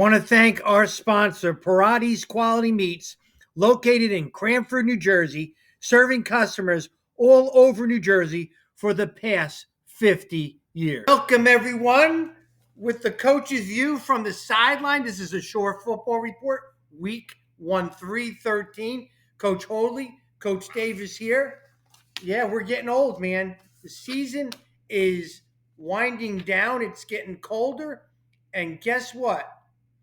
Want to thank our sponsor, Parati's Quality Meats, located in Cranford, New Jersey, serving customers all over New Jersey for the past 50 years. Welcome, everyone, with the coach's view from the sideline. This is a Shore Football Report, week 1-3-13. Coach Hoadley, Coach Davis here. Yeah, we're getting old, man. The season is winding down. It's getting colder. And guess what?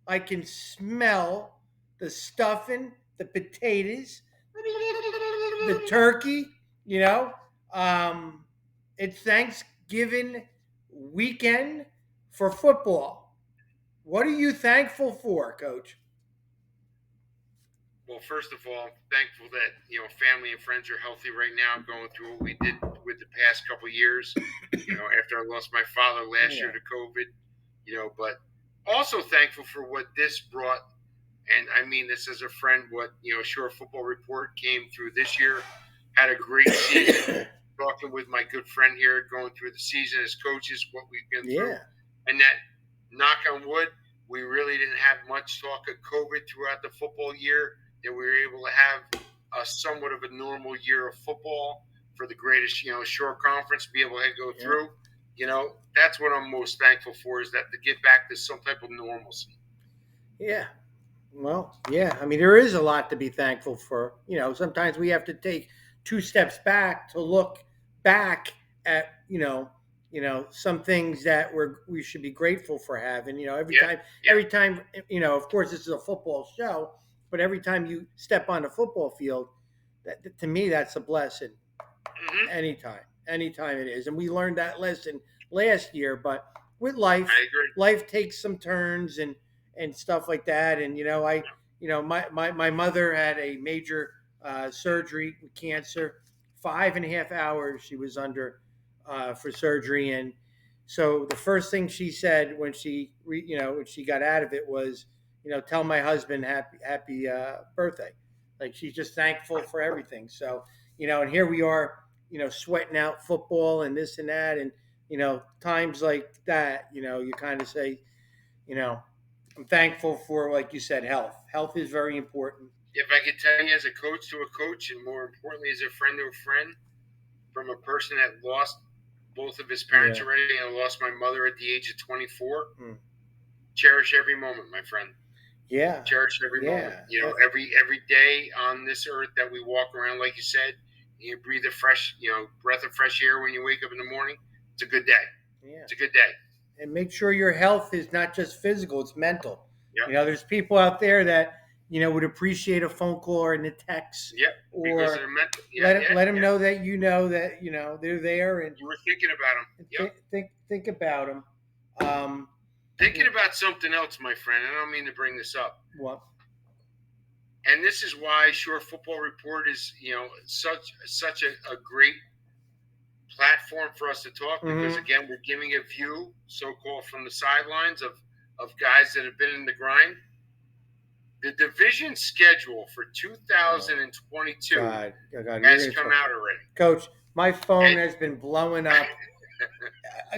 I can smell the stuffing, the potatoes, the turkey, you know. It's Thanksgiving weekend for football. What are you thankful for, Coach? Well, first of all, I'm thankful that, family and friends are healthy right now, going through what we did with the past couple of years, after I lost my father last year to COVID, but also thankful for what this brought. And I mean this as a friend, what, Shore Football Report came through this year, had a great season, talking with my good friend here, going through the season as coaches, what we've been through. And that, knock on wood, we really didn't have much talk of COVID throughout the football year, that we were able to have a somewhat of a normal year of football for the greatest, Shore Conference, be able to go through. That's what I'm most thankful for, is that to get back to some type of normalcy. Yeah. Well, yeah. I mean, there is a lot to be thankful for. Sometimes we have to take two steps back to look back at, some things that we should be grateful for having. Every time, of course, this is a football show, but every time you step on a football field, that to me, that's a blessing. Mm-hmm. Anytime it is. And we learned that lesson last year, but with life, life takes some turns and stuff like that. And, my mother had a major surgery with cancer, 5.5 hours she was under for surgery. And so the first thing she said when she got out of it was, tell my husband happy birthday. Like, she's just thankful for everything. So, and here we are, sweating out football and this and that. And, times like that, you kind of say, I'm thankful for, like you said, health. Health is very important. If I could tell you, as a coach to a coach, and more importantly, as a friend to a friend, from a person that lost both of his parents already, and lost my mother at the age of 24, cherish every moment, my friend. Yeah. Cherish every moment. Every day on this earth that we walk around, like you said, you breathe a fresh, breath of fresh air when you wake up in the morning. It's a good day. Yeah. It's a good day. And make sure your health is not just physical, it's mental. Yep. There's people out there that, would appreciate a phone call or a text. Yeah. Or let them know that they're there, and you were thinking about them. Yep. Think about them. Thinking about something else, my friend. I don't mean to bring this up. What? And this is why Shore Football Report is, such a great platform for us to talk, because again, we're giving a view, so-called, from the sidelines of guys that have been in the grind. The division schedule for 2022 has come out already. Coach, my phone has been blowing up.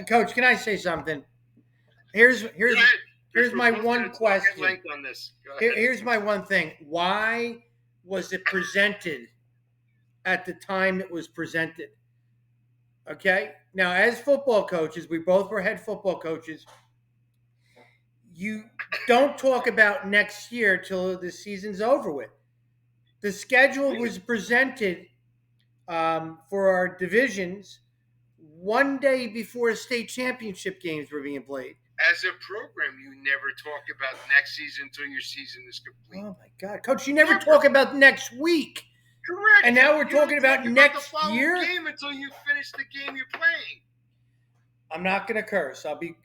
Coach, can I say something? Here's my one question. Here's my one thing. Why was it presented at the time it was presented? Okay. Now, as football coaches, we both were head football coaches. You don't talk about next year till the season's over with. The schedule was presented for our divisions one day before state championship games were being played. As a program, you never talk about next season until your season is complete. Oh, my God. Coach, you never talk about next week. Correct. And now we're talking about next year? Game until you finish the game you're playing. I'm not going to curse. I'll be.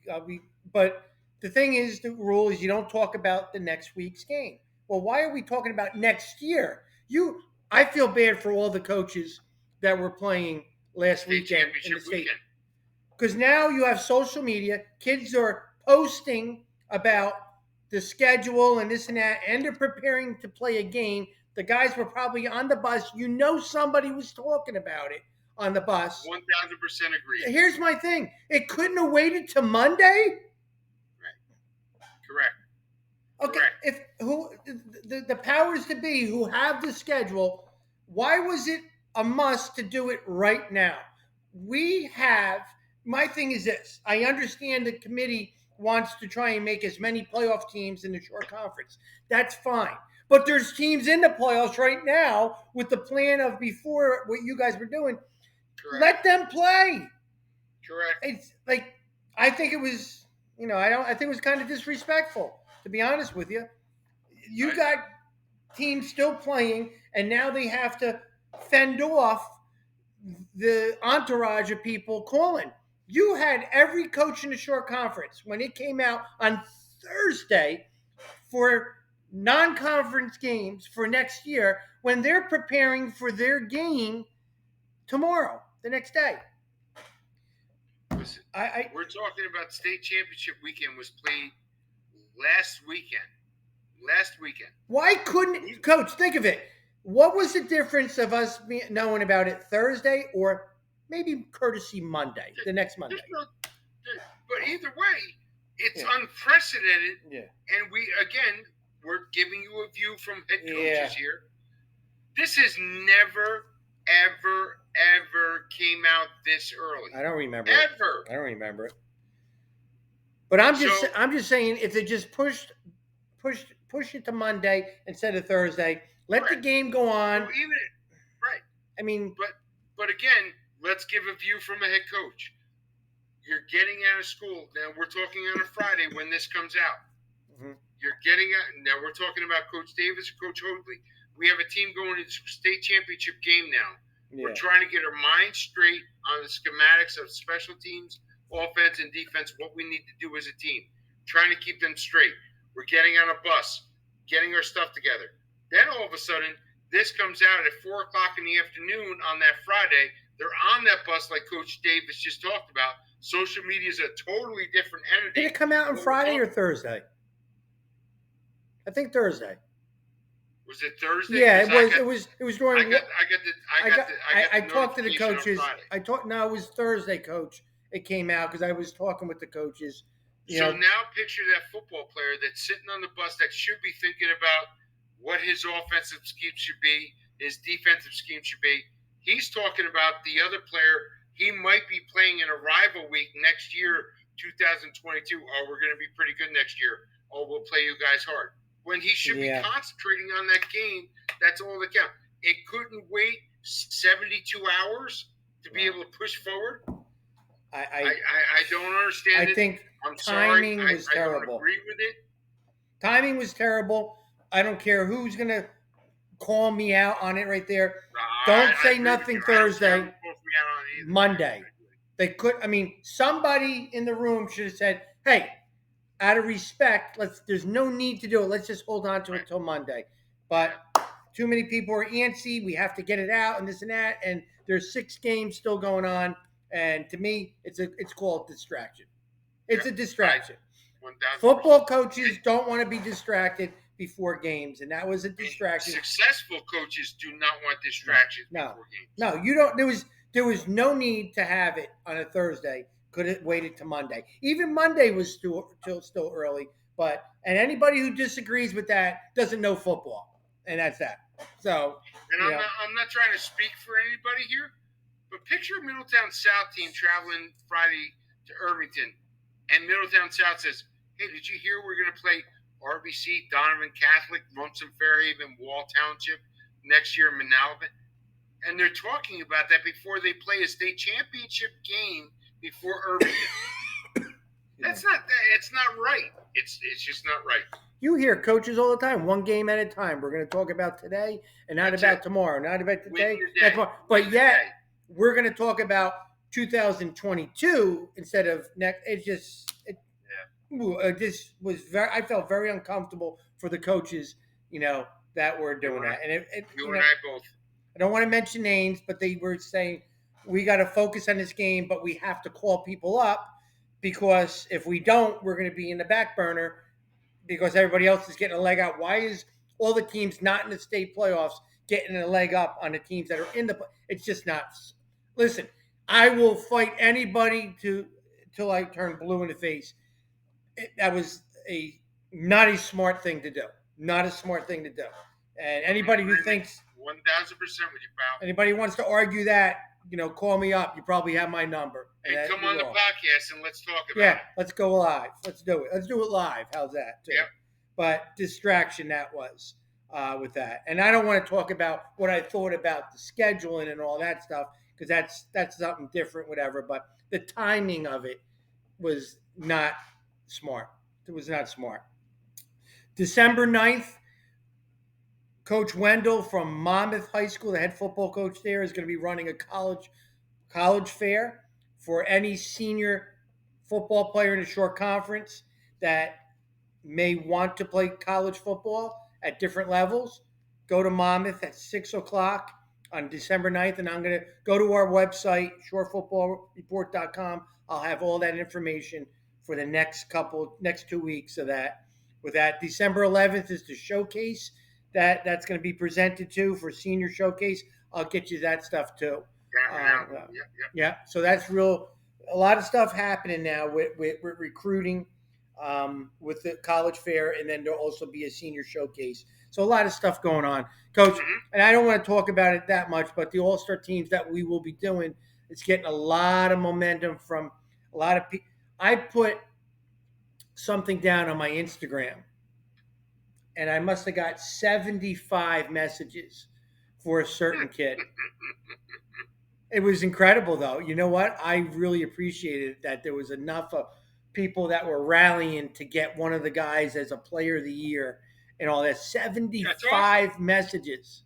But the thing is, the rule is you don't talk about the next week's game. Well, why are we talking about next year? I feel bad for all the coaches that were playing last weekend in the state. Because now you have social media. Kids are posting about the schedule and this and that, and they're preparing to play a game. The guys were probably on the bus. Somebody was talking about it on the bus. 1,000% agree. Here's my thing. It couldn't have waited till Monday? Right. Correct. Okay, Correct. if who the powers to be who have the schedule, why was it a must to do it right now? We have. My thing is this: I understand the committee wants to try and make as many playoff teams in the short conference. That's fine, but there's teams in the playoffs right now with the plan of before what you guys were doing. Correct. Let them play. Correct. It's like I think it was. I don't. I think it was kind of disrespectful, to be honest with you. You I, got teams still playing, and now they have to fend off the entourage of people calling. You had every coach in the short conference when it came out on Thursday for non-conference games for next year when they're preparing for their game tomorrow, the next day. listen, I we're talking about state championship weekend was played last weekend. Last weekend. Why couldn't Coach think of it? What was the difference of us knowing about it Thursday or maybe courtesy Monday, the next Monday? But either way, it's Yeah. unprecedented. Yeah. And we're giving you a view from head coaches Yeah. here. This has never, ever, ever came out this early. I don't remember ever. it. I don't remember it. But I'm just saying if they just push it to Monday instead of Thursday, let the game go on. So even right. I mean, but again, let's give a view from a head coach. You're getting out of school. Now we're talking on a Friday when this comes out. mhm. You're getting out. Now we're talking about Coach Davis and Coach Hoadley. We have a team going into state championship game now. Yeah. We're trying to get our mind straight on the schematics of special teams, offense, and defense, what we need to do as a team. Trying to keep them straight. We're getting on a bus, getting our stuff together. Then all of a sudden, this comes out at 4 o'clock in the afternoon on that Friday. They're on that bus like Coach Davis just talked about. Social media is a totally different entity. Did it come out on Friday or Thursday? I think Thursday. Was it Thursday? Yeah, it was. It was during. I talked to the coaches. No, it was Thursday, Coach. It came out because I was talking with the coaches. So now picture that football player that's sitting on the bus that should be thinking about what his offensive scheme should be, his defensive scheme should be. He's talking about the other player. He might be playing in a rival week next year, 2022. Oh, we're going to be pretty good next year. Oh, we'll play you guys hard. When he should be concentrating on that game, that's all that counts. It couldn't wait 72 hours to be able to push forward. I don't understand it. I think timing was terrible. I don't agree with it. Timing was terrible. I don't care who's going to call me out on it right there. Don't say nothing Thursday. Monday. They could. I mean, somebody in the room should have said, "Hey, out of respect, there's no need to do it. Let's just hold on to it till Monday." But too many people are antsy. We have to get it out and this and that. And there's 6 games still going on. And to me, it's called distraction. It's a distraction. Football coaches don't want to be distracted before games, and that was a distraction. Successful coaches do not want distractions before games. No, you don't. There was no need to have it on a Thursday. Could have waited to Monday. Even Monday was still early. And anybody who disagrees with that doesn't know football, and that's that. So, I'm not trying to speak for anybody here, but picture a Middletown South team traveling Friday to Irvington, and Middletown South says, "Hey, did you hear we're going to play RBC, Donovan Catholic, Munson Fairhaven, Wall Township next year in Manalapan?" And they're talking about that before they play a state championship game before Irvington. It's not right. It's just not right. You hear coaches all the time, one game at a time. We're going to talk about today and not about tomorrow, not about today. But yet, we're going to talk about 2022 instead of next. I felt very uncomfortable for the coaches, that were doing that. And and I both. I don't want to mention names, but they were saying we got to focus on this game, but we have to call people up because if we don't, we're going to be in the back burner because everybody else is getting a leg out. Why is all the teams not in the state playoffs getting a leg up on the teams that are in the? It's just not. Listen, I will fight anybody till I turn blue in the face. That was a Not a smart thing to do. Not a smart thing to do. And anybody who thinks 1000% with you, pal. anybody who wants to argue that, call me up. You probably have my number. And come on the podcast and let's talk about it. Let's go live. Let's do it. Let's do it live. How's that? Too? Yep. But distraction that was with that. And I don't want to talk about what I thought about the scheduling and all that stuff because that's something different, whatever. But the timing of it was not smart. It was not smart. December 9th, Coach Wendell from Monmouth High School, the head football coach there, is going to be running a college fair for any senior football player in a short conference that may want to play college football at different levels. Go to Monmouth at 6 o'clock on December 9th, and I'm going to go to our website, shorefootballreport.com. I'll have all that information for the next 2 weeks of that. With that, December 11th is the showcase that's going to be presented to for senior showcase. I'll get you that stuff too. Yeah. So that's real. A lot of stuff happening now with recruiting, with the college fair, and then there'll also be a senior showcase. So a lot of stuff going on, Coach. And I don't want to talk about it that much, but the All-Star teams that we will be doing, it's getting a lot of momentum from a lot of people. I put something down on my Instagram, and I must have got 75 messages for a certain kid. It was incredible, though. You know what? I really appreciated that there was enough of people that were rallying to get one of the guys as a player of the year and all that. 75 awesome. Messages.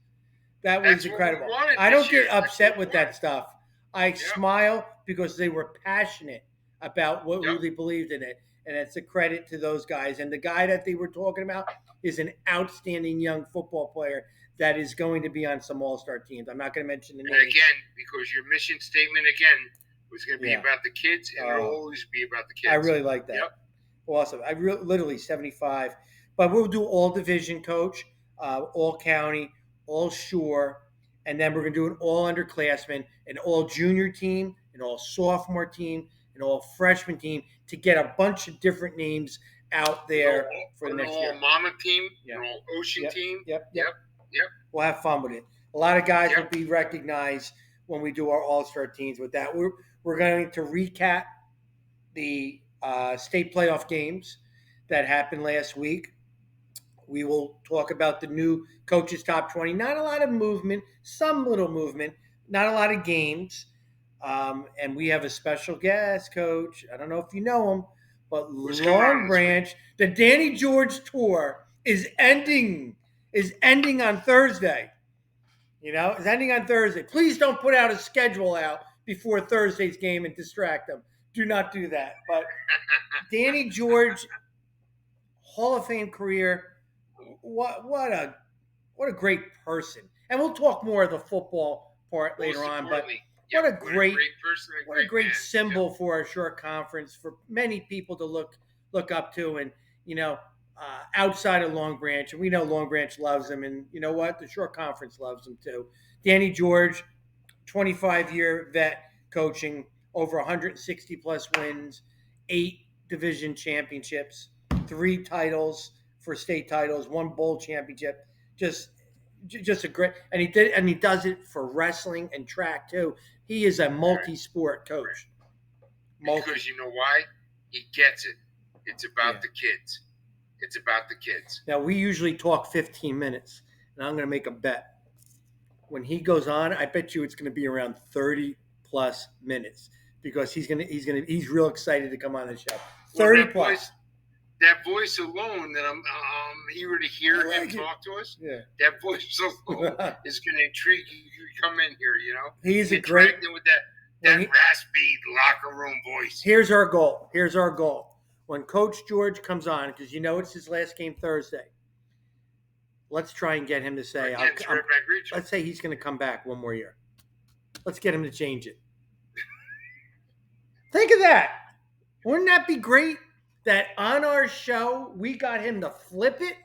That's incredible. I don't get upset with that stuff. I smile because they were passionate about who they believed in it. And it's a credit to those guys. And the guy that they were talking about is an outstanding young football player that is going to be on some all-star teams. I'm not going to mention the name. And again, because your mission statement, was going to be about the kids, and it'll always be about the kids. I really like that. Yep. Awesome. Literally 75. But we'll do all division, Coach, all county, all shore, and then we're going to do an all underclassmen, an all junior team, an all sophomore team, an all freshman team to get a bunch of different names out there for the next year. An all mama team, an all ocean team. Yep. We'll have fun with it. A lot of guys will be recognized when we do our all-star teams with that. We're going to recap the state playoff games that happened last week. We will talk about the new coaches top 20. Not a lot of movement, some little movement, not a lot of games. And we have a special guest, Coach. I don't know if you know him, but Long Branch, the Danny George tour is ending on Thursday. It's ending on Thursday. Please don't put out a schedule out before Thursday's game and distract them. Do not do that. But Danny George, Hall of Fame career. What a great person. And we'll talk more of the football part later on. But what a great person, what a great symbol for a short conference for many people to look up to. And outside of Long Branch, and we know Long Branch loves him, and you know what? The short conference loves him too. Danny George, 25-year vet coaching, over 160 plus wins, 8 division championships, 3 titles for state titles, 1 bowl championship. Just a great, and he does it for wrestling and track too. He is a multi-sport coach. Because you know why? He gets it. It's about the kids. It's about the kids. Now, we usually talk 15 minutes, and I'm going to make a bet. When he goes on, I bet you it's going to be around 30 plus minutes because he's real excited to come on the show. 30 plus. That voice alone that I'm eager to hear him talk to us. Yeah. That voice alone is going to intrigue you. You come in here, He's a great with that raspy locker room voice. Here's our goal. When Coach George comes on, because it's his last game Thursday, let's try and get him to say, let's say he's going to come back one more year. Let's get him to change it. Think of that. Wouldn't that be great that on our show, we got him to flip it,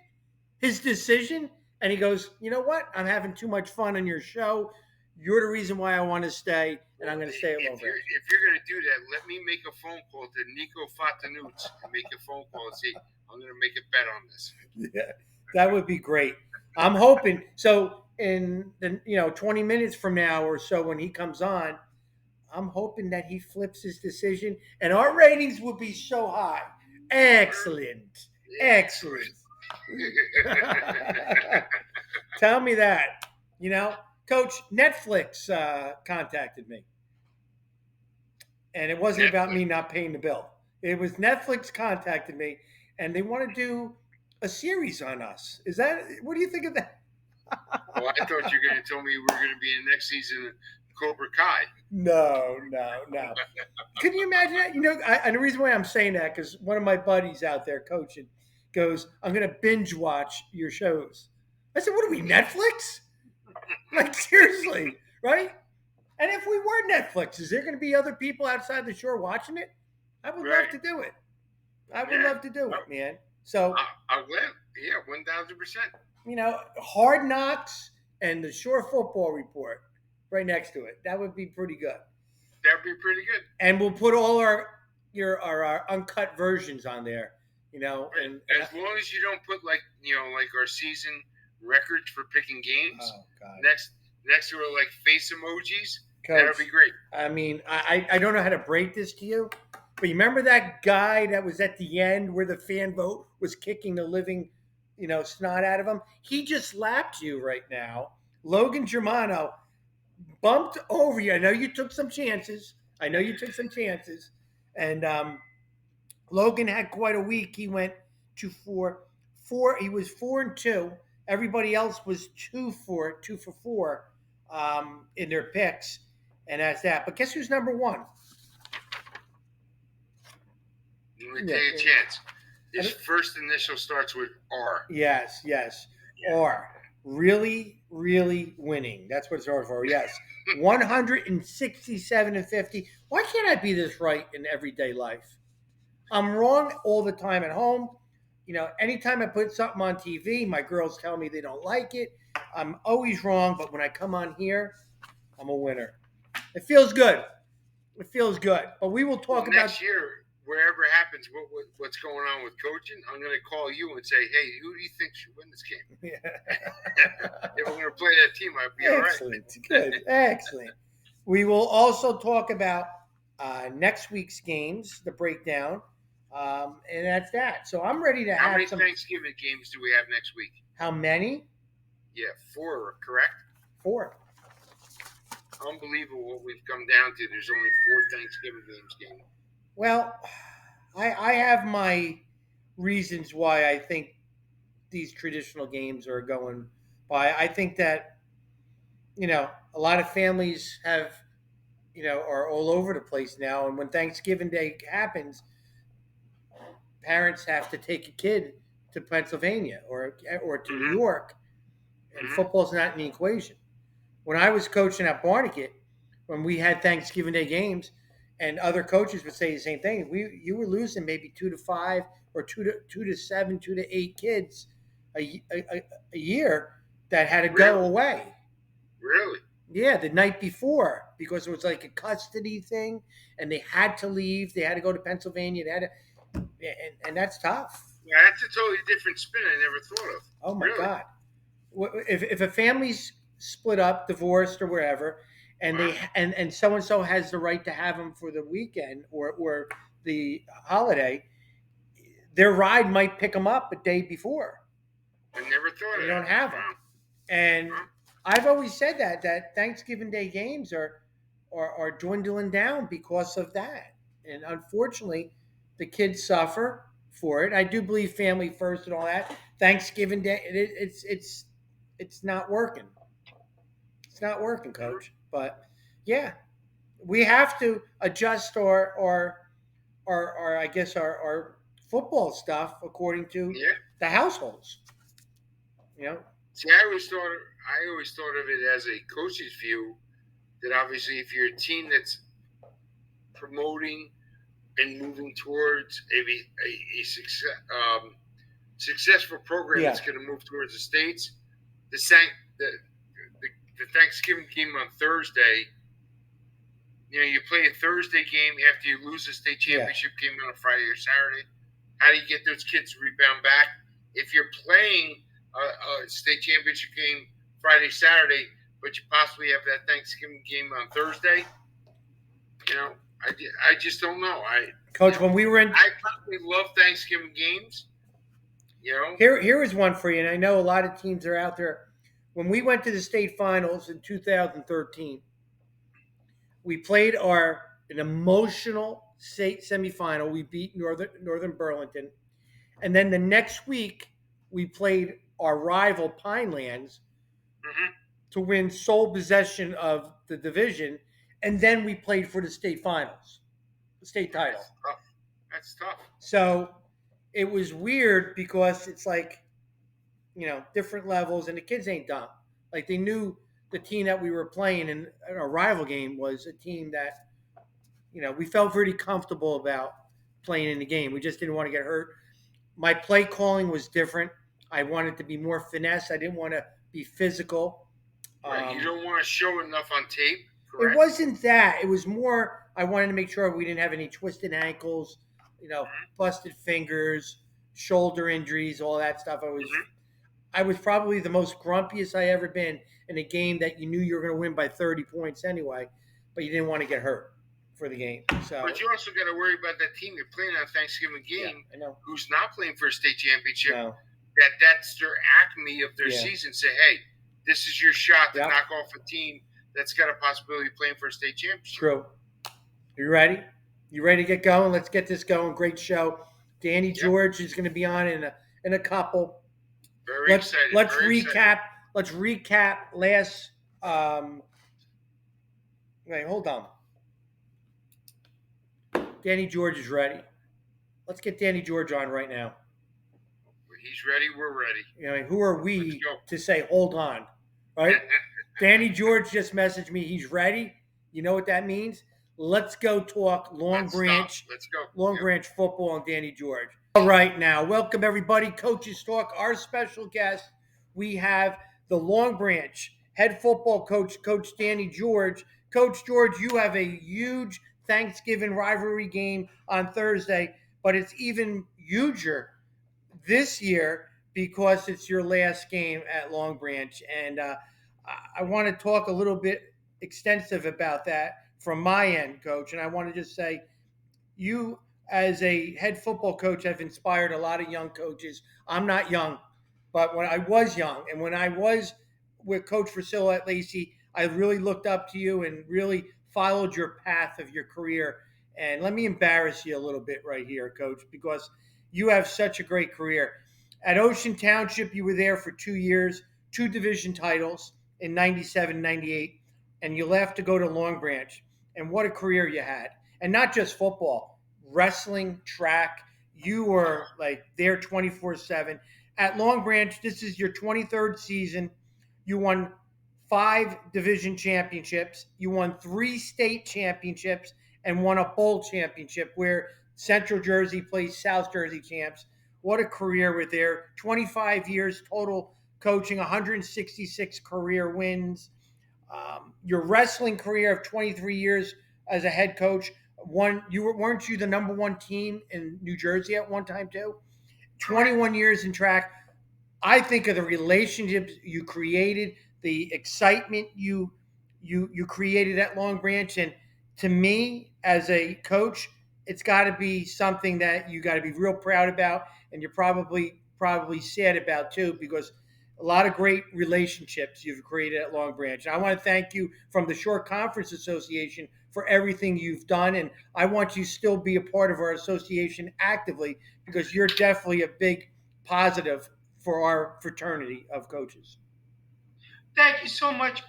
his decision, and he goes, you know what? I'm having too much fun on your show. You're the reason why I want to stay, and Well, I'm going to stay at if Lovering. you're gonna do that, let me make a phone call to Nico Fatanuts and make a phone call and say I'm gonna make a bet on this. Yeah, that would be great. I'm hoping so. In the 20 minutes from now or so, when he comes on, I'm hoping that he flips his decision, and our ratings will be so high. Excellent, excellent. Tell me that. Coach, Netflix contacted me, and it wasn't about Netflix. me not paying the bill. It was Netflix contacted me, and they want to do a series on us. Is that? What do you think of that? Oh, I thought you were gonna tell me we were gonna be in next season of Cobra Kai. No, no, no. Can you imagine that? And the reason why I'm saying that because one of my buddies out there coaching goes, "I'm going to binge watch your shows." I said, "What are we, Netflix? Like seriously, right?" And if we were Netflix, is there going to be other people outside the shore watching it? I would love Right. to do it. I would Yeah. love to do it, man. So, I'm glad. Yeah, 1,000%. Hard Knocks and the Shore Football Report right next to it. That would be pretty good. That'd be pretty good. And we'll put all our uncut versions on there. Right. And As long as you don't put like our season records for picking games oh god, next to it like face emojis. Coach, That'd be great. I mean, I don't know how to break this to you, but you remember that guy that was at the end where the fan vote was kicking the living, snot out of him? He just lapped you right now. Logan Germano bumped over you. I know you took some chances. And Logan had quite a week. He went to four. He was 4-2. Everybody else was 2 for 4 in their picks, and that's that. But guess who's number one? Let me take a chance. His first initial starts with R. Yes. R. Really, really winning. That's what it's hard for. Yes. 167-50. Why can't I be this right in everyday life? I'm wrong all the time at home. Anytime I put something on TV, my girls tell me they don't like it. I'm always wrong, but when I come on here, I'm a winner. It feels good. But we will talk about next year, wherever happens, what's going on with coaching. I'm going to call you and say, "Hey, who do you think should win this game?" If I'm going to play that team, I'd be excellent. All right. Good, excellent. We will also talk about next week's games, the breakdown, and that's that. So I'm ready to How have many some. Thanksgiving games do we have next week? How many? Yeah, 4, correct? 4. Unbelievable what we've come down to. There's only 4 Thanksgiving games game. Well, I have my reasons why I think these traditional games are going by. I think that a lot of families are all over the place now, and when Thanksgiving Day happens, parents have to take a kid to Pennsylvania or to New York, and football's not in the equation. When I was coaching at Barnegat, when we had Thanksgiving Day games, and other coaches would say the same thing, you were losing maybe 2 to 5 or 2 to 7, 2 to 8 kids a year that had to go away. Really? Yeah, the night before, because it was like a custody thing, and they had to leave. They had to go to Pennsylvania. They had to, and that's tough. Yeah, that's a totally different spin I never thought of. Oh my God! If a family's split up, divorced, or wherever, and they and so has the right to have them for the weekend or the holiday, their ride might pick them up a day before. I never thought of that. You don't have them, and I've always said that Thanksgiving Day games are dwindling down because of that, and unfortunately, the kids suffer for it. I do believe family first and all that. Thanksgiving Day, it's not working. It's not working, Coach. But yeah, we have to adjust our I guess our football stuff according to the households. See, I always thought of it as a coach's view that obviously if you're a team that's promoting and moving towards a successful program that's going to move towards the states, the Thanksgiving game on Thursday. You play a Thursday game after you lose a state championship game on a Friday or Saturday. How do you get those kids to rebound back? If you're playing a state championship game Friday, Saturday, but you possibly have that Thanksgiving game on Thursday, I just don't know. Coach, when we were in, I personally love Thanksgiving games. Here is one for you, and I know a lot of teams are out there. When we went to the state finals in 2013, we played an emotional state semifinal. We beat Northern Burlington, and then the next week we played our rival Pinelands to win sole possession of the division, and then we played for the state finals, the state title. That's tough. So it was weird because it's like, different levels, and the kids ain't dumb. Like, they knew the team that we were playing in a rival game was a team that, we felt pretty comfortable about playing in the game. We just didn't want to get hurt. My play calling was different. I wanted to be more finesse. I didn't want to be physical. Right. You don't want to show enough on tape. Correct? It wasn't that. It was more, I wanted to make sure we didn't have any twisted ankles, busted fingers, shoulder injuries, all that stuff. I was probably the most grumpiest I ever been in a game that you knew you were going to win by 30 points anyway, but you didn't want to get hurt for the game. But you also got to worry about that team you're playing on Thanksgiving game who's not playing for a state championship. No. That's their acme of their season. Say, hey, this is your shot to knock off a team that's got a possibility of playing for a state championship. True. You ready? You ready to get going? Let's get this going. Great show. Danny George is going to be on in a couple. Very excited. Let's recap. Let's recap last. Wait, hold on. Danny George is ready. Let's get Danny George on right now. He's ready. We're ready. Who are we to say hold on, right? Danny George just messaged me. He's ready. You know what that means? Let's go talk Long Branch. Let's go. Long Branch football and Danny George. All right, now, welcome everybody. Coaches Talk. Our special guest, we have the Long Branch head football coach, Coach Danny George. Coach George, you have a huge Thanksgiving rivalry game on Thursday, but it's even huger this year because it's your last game at Long Branch. And I want to talk a little bit extensive about that from my end, Coach. And I want to just say, you as a head football coach have inspired a lot of young coaches. I'm not young, but when I was young and when I was with Coach Priscilla at Lacey, I really looked up to you and really followed your path of your career. And let me embarrass you a little bit right here, Coach, because you have such a great career. At Ocean Township, you were there for 2 years, 2 division titles in 97, 98, and you left to go to Long Branch. And what a career you had. And not just football, wrestling, track. You were like there 24/7. At Long Branch, this is your 23rd season. You won 5 division championships. You won 3 state championships and won a bowl championship where Central Jersey plays South Jersey champs. What a career with there. 25 years total coaching, 166 career wins. Your wrestling career of 23 years as a head coach. Weren't you the number 1 team in New Jersey at one time too? 21 years in track. I think of the relationships you created, the excitement you created at Long Branch, and to me as a coach, it's got to be something that you got to be real proud about, and you're probably sad about too, because a lot of great relationships you've created at Long Branch. And I want to thank you from the Shore Conference Association for everything you've done, and I want you to still be a part of our association actively, because you're definitely a big positive for our fraternity of coaches. Thank you so much,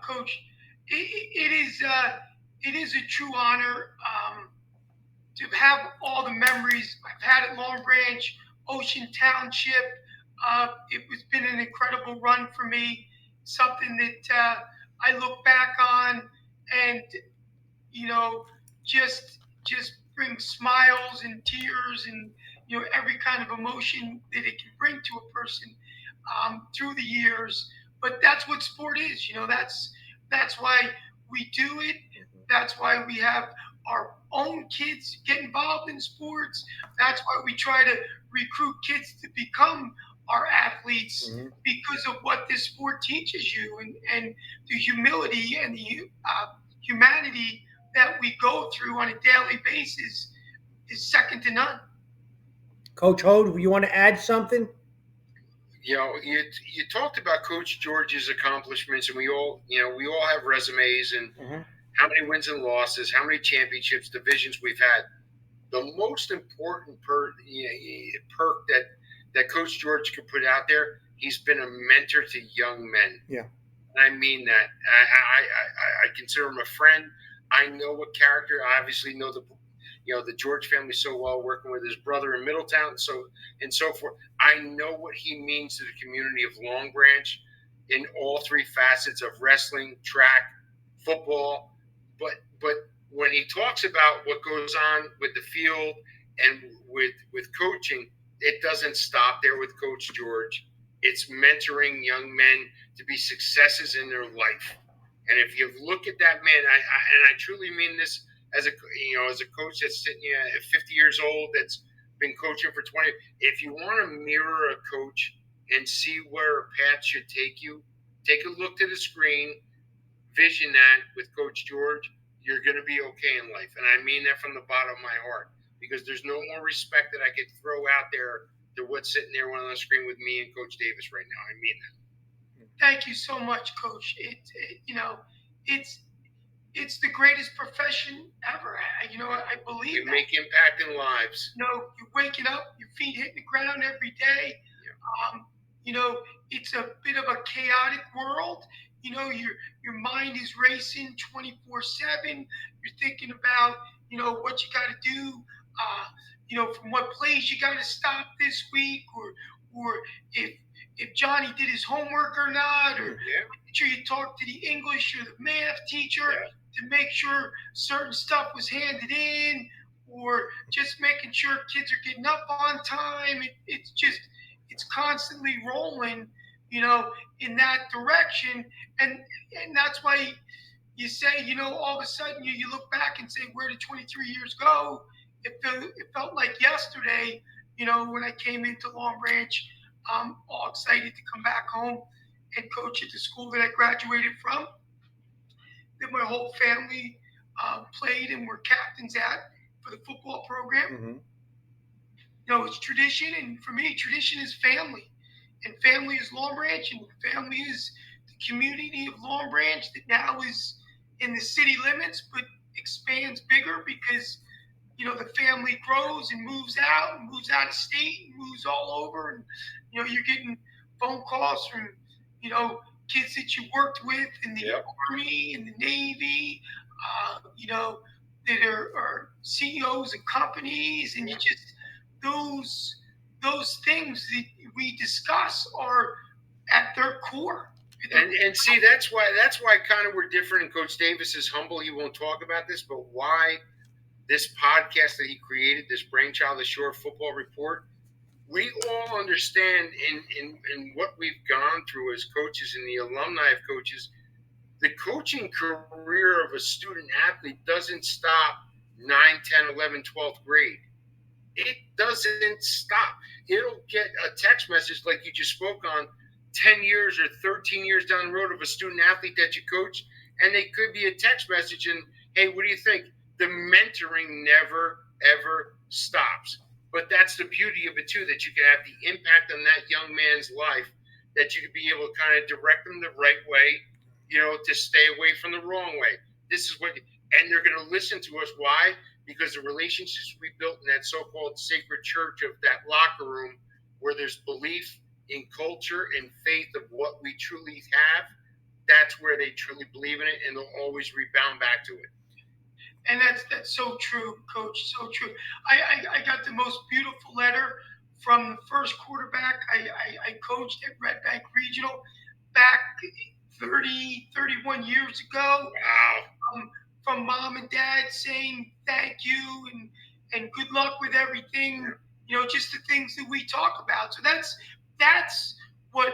Coach. It is a true honor to have all the memories I've had at Long Branch, Ocean Township. It's been an incredible run for me, something that I look back on and, just brings smiles and tears and, every kind of emotion that it can bring to a person through the years. but that's what sport is. That's why we do it. That's why we have our own kids get involved in sports. That's why we try to recruit kids to become our athletes because of what this sport teaches you, and the humility and the humanity that we go through on a daily basis is second to none. Coach Hode, you want to add something? You talked about Coach George's accomplishments, and we all have resumes and how many wins and losses, how many championships, divisions we've had. The most important perk that Coach George could put out there, he's been a mentor to young men. Yeah. And I mean that. I consider him a friend. I know what character. I obviously know the George family so well, working with his brother in Middletown, and so forth. I know what he means to the community of Long Branch in all three facets of wrestling, track, football. But when he talks about what goes on with the field and with coaching, it doesn't stop there with Coach George. It's mentoring young men to be successes in their life. And if you look at that man, I truly mean this as a coach that's sitting at 50 years old, that's been coaching for 20. If you want to mirror a coach and see where a path should take you, take a look to the screen, vision that with Coach George. You're going to be okay in life. And I mean that from the bottom of my heart, because there's no more respect that I could throw out there to what's sitting there on the screen with me and Coach Davis right now. I mean that. Thank you so much, Coach. It's the greatest profession ever. I believe you make impact in lives. You're waking up, your feet hitting the ground every day. Yeah. It's a bit of a chaotic world. Your mind is racing 24/7. You're thinking about what you got to do. From what plays you got to stop this week, or if Johnny did his homework or not, or make sure you talk to the English or the math teacher to make sure certain stuff was handed in, or just making sure kids are getting up on time. It's constantly rolling, in that direction. And that's why you say, all of a sudden you look back and say, where did 23 years go? It felt like yesterday, when I came into Long Branch, all excited to come back home and coach at the school that I graduated from, that my whole family played and were captains at for the football program. It's tradition, and for me, tradition is family, and family is Long Branch, and family is the community of Long Branch that now is in the city limits, but expands bigger because the family grows and moves out of state, and moves all over, and you're getting phone calls from kids that you worked with in the Army, in the Navy, that are CEOs of companies, and you just those things that we discuss are at their core. And see, that's why kind of we're different. And Coach Davis is humble; he won't talk about this, but why this podcast that he created, this brainchild, the Shore Football Report, we all understand in what we've gone through as coaches and the alumni of coaches. The coaching career of a student athlete doesn't stop 9, 10, 11, 12th grade. It doesn't stop. It'll get a text message like you just spoke on 10 years or 13 years down the road of a student athlete that you coach, and they could be a text message and, hey, what do you think? The mentoring never, ever stops. But that's the beauty of it, too, that you can have the impact on that young man's life, that you could be able to kind of direct them the right way, to stay away from the wrong way. This is what, and they're going to listen to us. Why? Because the relationships we built in that so-called sacred church of that locker room, where there's belief in culture and faith of what we truly have, that's where they truly believe in it, and they'll always rebound back to it. And that's so true, Coach, so true. I got the most beautiful letter from the first quarterback I coached at Red Bank Regional back 31 years ago. Wow. From mom and dad saying thank you and good luck with everything, just the things that we talk about. So that's what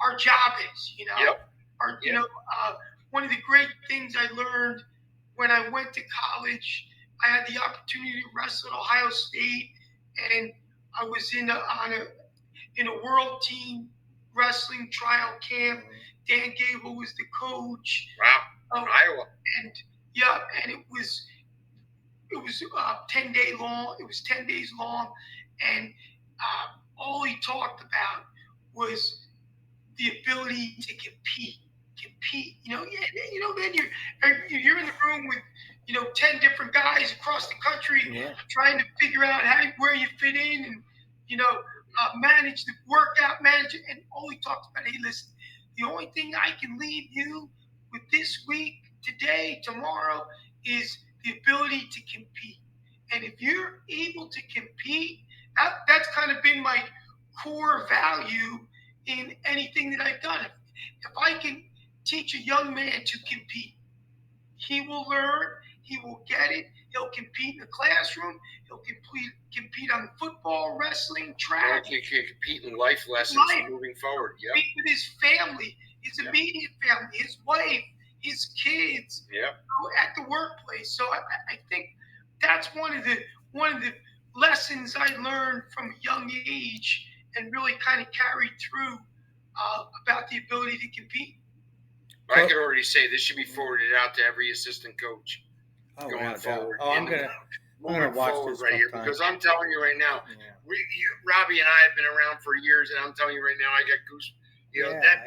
our job is. Yep. Our, Yep. one of the great things I learned when I went to college, I had the opportunity to wrestle at Ohio State, and I was in a world team wrestling trial camp. Dan Gable was the coach. Wow. Iowa. And and it was 10 day long. It was 10 days long, and all he talked about was the ability to compete. Then you're in the room with 10 different guys across the country trying to figure out where you fit in, and manage the workout, manage it. And all he talks about, hey, listen, the only thing I can leave you with this week, today, tomorrow, is the ability to compete. And if you're able to compete, that's kind of been my core value in anything that I've done. If I can teach a young man to compete, he will learn, he will get it, he'll compete in the classroom, he'll compete on football, wrestling, track. He can compete in life lessons moving forward. Compete with his family, his immediate family, his wife, his kids, at the workplace. So I think that's one of the lessons I learned from a young age and really kind of carried through about the ability to compete. I could already say this should be forwarded out to every assistant coach going forward. I'm gonna watch this right here because I'm telling you right now, Robbie and I have been around for years, and I'm telling you right now, I got goose.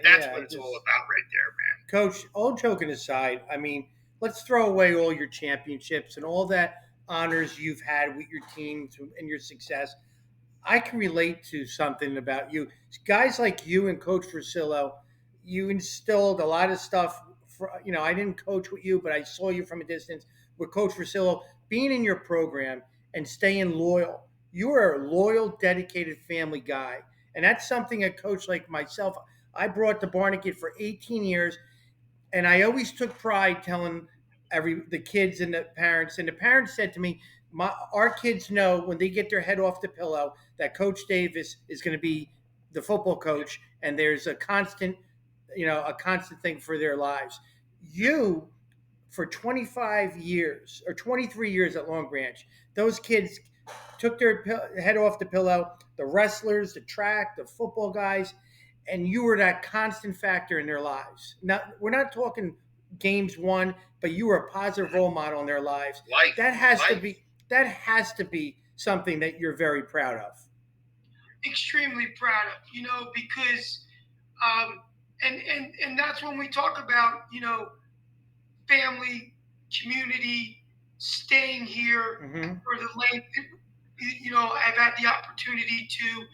That's what it's all about right there, man. Coach, all joking aside, I mean, let's throw away all your championships and all that honors you've had with your team and your success. I can relate to something about you. Guys like you and Coach Versillo, you instilled a lot of stuff. I didn't coach with you, but I saw you from a distance with Coach Versillo. Being in your program and staying loyal. You are a loyal, dedicated family guy. And that's something a coach like myself, I brought to Barnegat for 18 years. And I always took pride telling the kids and the parents said to me, our kids know when they get their head off the pillow that Coach Davis is going to be the football coach, and there's a constant thing for their lives. You, for 25 years or 23 years at Long Branch, those kids took their head off the pillow. The wrestlers, the track, the football guys, and you were that constant factor in their lives. Now, we're not talking games won, but you were a positive role model in their lives. That has to be something that you're very proud of. Extremely proud of, because and that's when we talk about, family, community, staying here for the length. I've had the opportunity to,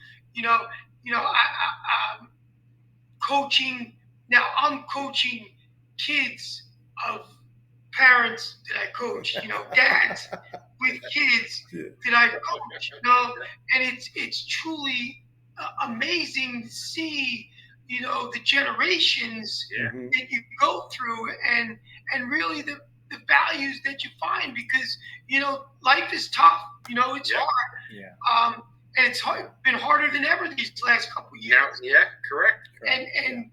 coaching. Now I'm coaching kids of parents that I coach, dads with kids that I coach, and it's truly amazing to see, the generations that you go through and really the values that you find, because, life is tough, it's hard. And it's been harder than ever these last couple of years. Yeah, correct. And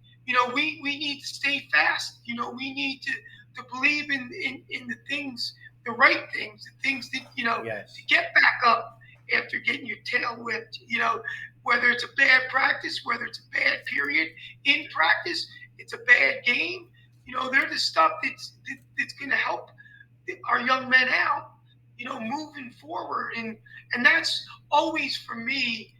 we need to stay fast. We need to believe in the things, the right things, the things that, to get back up after getting your tail whipped, whether it's a bad practice, whether it's a bad period in practice, it's a bad game. They're the stuff that's going to help our young men out, moving forward. And that's always for me,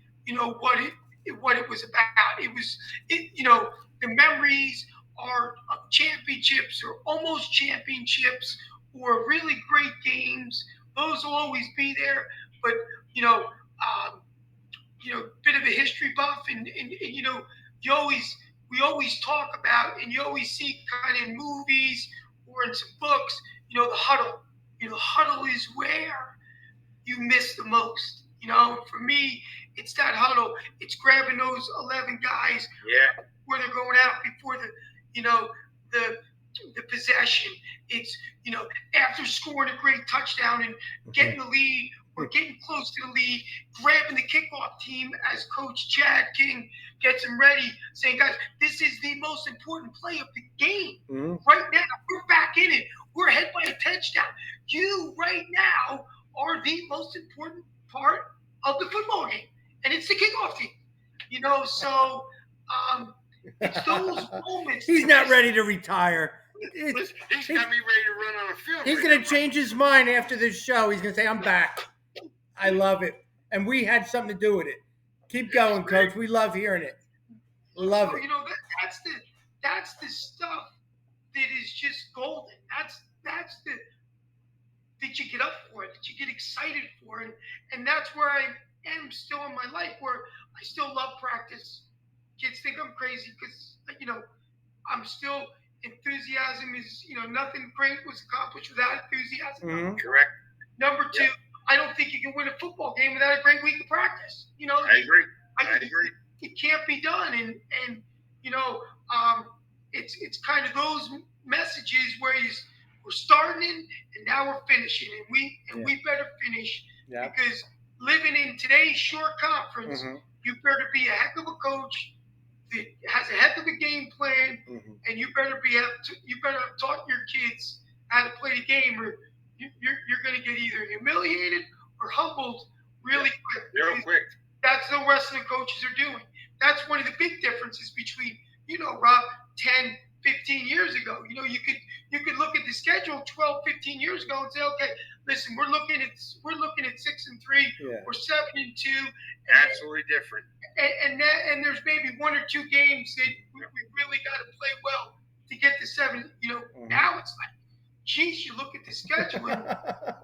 what it was about. It was, the memories are of championships or almost championships or really great games. Those will always be there. But, bit of a history buff, and we always talk about, and you always see kind of in movies or in some books, the huddle. The huddle is where you miss the most. For me, it's that huddle. It's grabbing those 11 guys where they're going out before the possession. It's, after scoring a great touchdown and getting the lead we're getting close to the lead, grabbing the kickoff team as Coach Chad King gets them ready, saying, guys, this is the most important play of the game. Right now, we're back in it. We're ahead by a touchdown. You right now are the most important part of the football game, and it's the kickoff team. So it's those moments. He's not ready to retire. He's got me ready to run on a field. He's going to change his mind after this show. He's going to say, I'm back. I love it. And we had something to do with it. Keep going, Coach. We love hearing it. Love it. That's the stuff that is just golden. That's the that you get up for it, that you get excited for it. And that's where I am still in my life, where I still love practice. Kids think I'm crazy because, I'm still enthusiasm is, nothing great was accomplished without enthusiasm. Correct. Number two, I don't think you can win a football game without a great week of practice. I agree. I agree. It can't be done. And it's kind of those messages where we're starting and now we're finishing, and we better finish because living in today's short conference, you better be a heck of a coach that has a heck of a game plan, and you better have taught your kids how to play the game, or you're going to get either humiliated or humbled really quick. Real quick. That's the rest of the coaches are doing. That's one of the big differences between, Rob, 10, 15 years ago. You could look at the schedule 12, 15 years ago and say, okay, listen, we're looking at 6-3 or 7-2. Absolutely different. And there's maybe one or two games that we really got to play well to get to 7. Now it's like, geez, you look at the schedule, and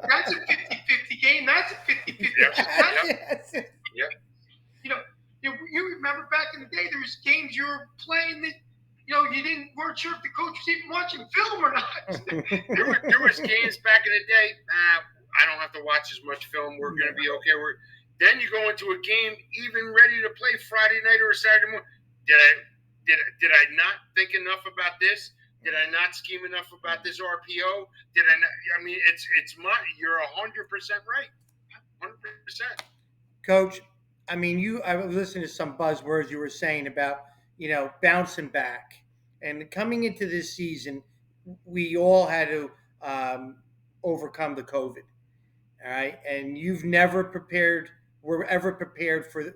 that's a 50-50 game. That's a 50-50. Yep. You remember back in the day, there was games you were playing that, weren't sure if the coach was even watching film or not. there was games back in the day. I don't have to watch as much film. We're going to be okay. Then you go into a game even ready to play Friday night or Saturday morning. Did I not think enough about this? Did I not scheme enough about this RPO? Did I not? I mean, you're 100% right. 100%. Coach, I mean, I was listening to some buzzwords you were saying about, bouncing back. And coming into this season, we all had to overcome the COVID. All right. And you've never were ever prepared for,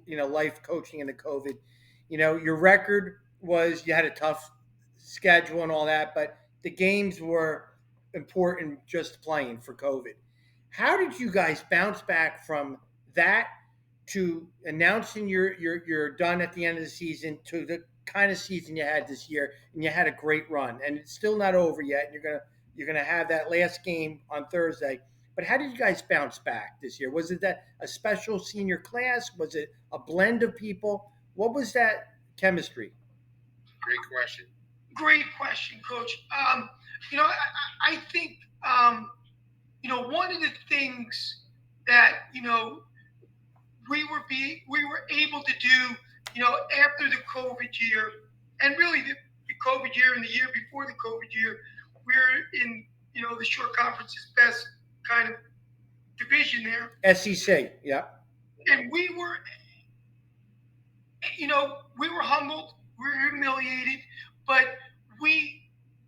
life coaching in the COVID. Your record was you had a tough schedule and all that, but the games were important just playing for COVID. How did you guys bounce back from that to announcing you're done at the end of the season to the kind of season you had this year, and you had a great run, and it's still not over yet. You're gonna have that last game on Thursday. But how did you guys bounce back this year? Was it that a special senior class? Was it a blend of people? What was that chemistry? Great question, Coach. I think one of the things that we were able to do, after the COVID year, and really the COVID year and the year before the COVID year, we're in the short conference's best kind of division there. SEC, yeah. And we were humbled, we were humiliated, but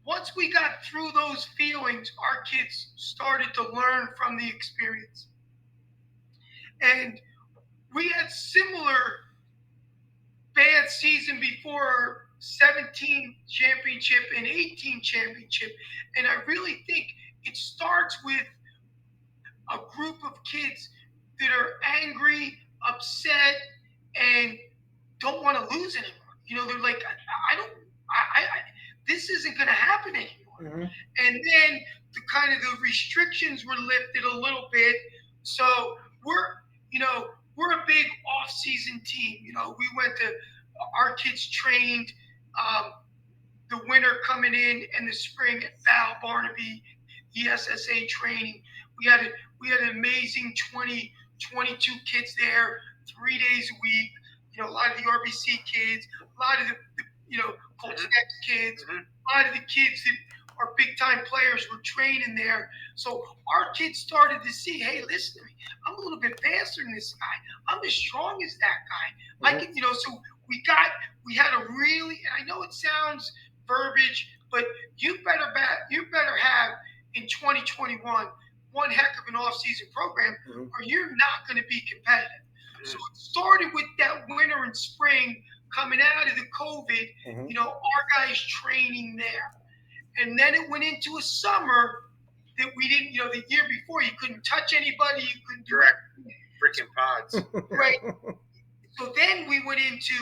once we got through those feelings, our kids started to learn from the experience. And we had similar bad season before our 17 championship and 18 championship. And I really think it starts with a group of kids that are angry, upset, and don't want to lose anymore. They're like, this isn't going to happen anymore. And then the restrictions were lifted a little bit. So we're a big off-season team. We went to our kids trained the winter coming in and the spring at Val Barnaby ESSA training. We had an amazing 22 kids there, 3 days a week. A lot of the RBC kids, a lot of the Colts X kids, a lot of the kids that our big time players were training there. So our kids started to see, hey, listen to me. I'm a little bit faster than this guy. I'm as strong as that guy. I can, so we had a really, and I know it sounds verbiage, but you better have in 2021 one heck of an off-season program, or you're not going to be competitive. So it started with that winter and spring coming out of the COVID, our guys training there. And then it went into a summer that we didn't, the year before, you couldn't touch anybody, you couldn't do freaking pods. Right. So then we went into,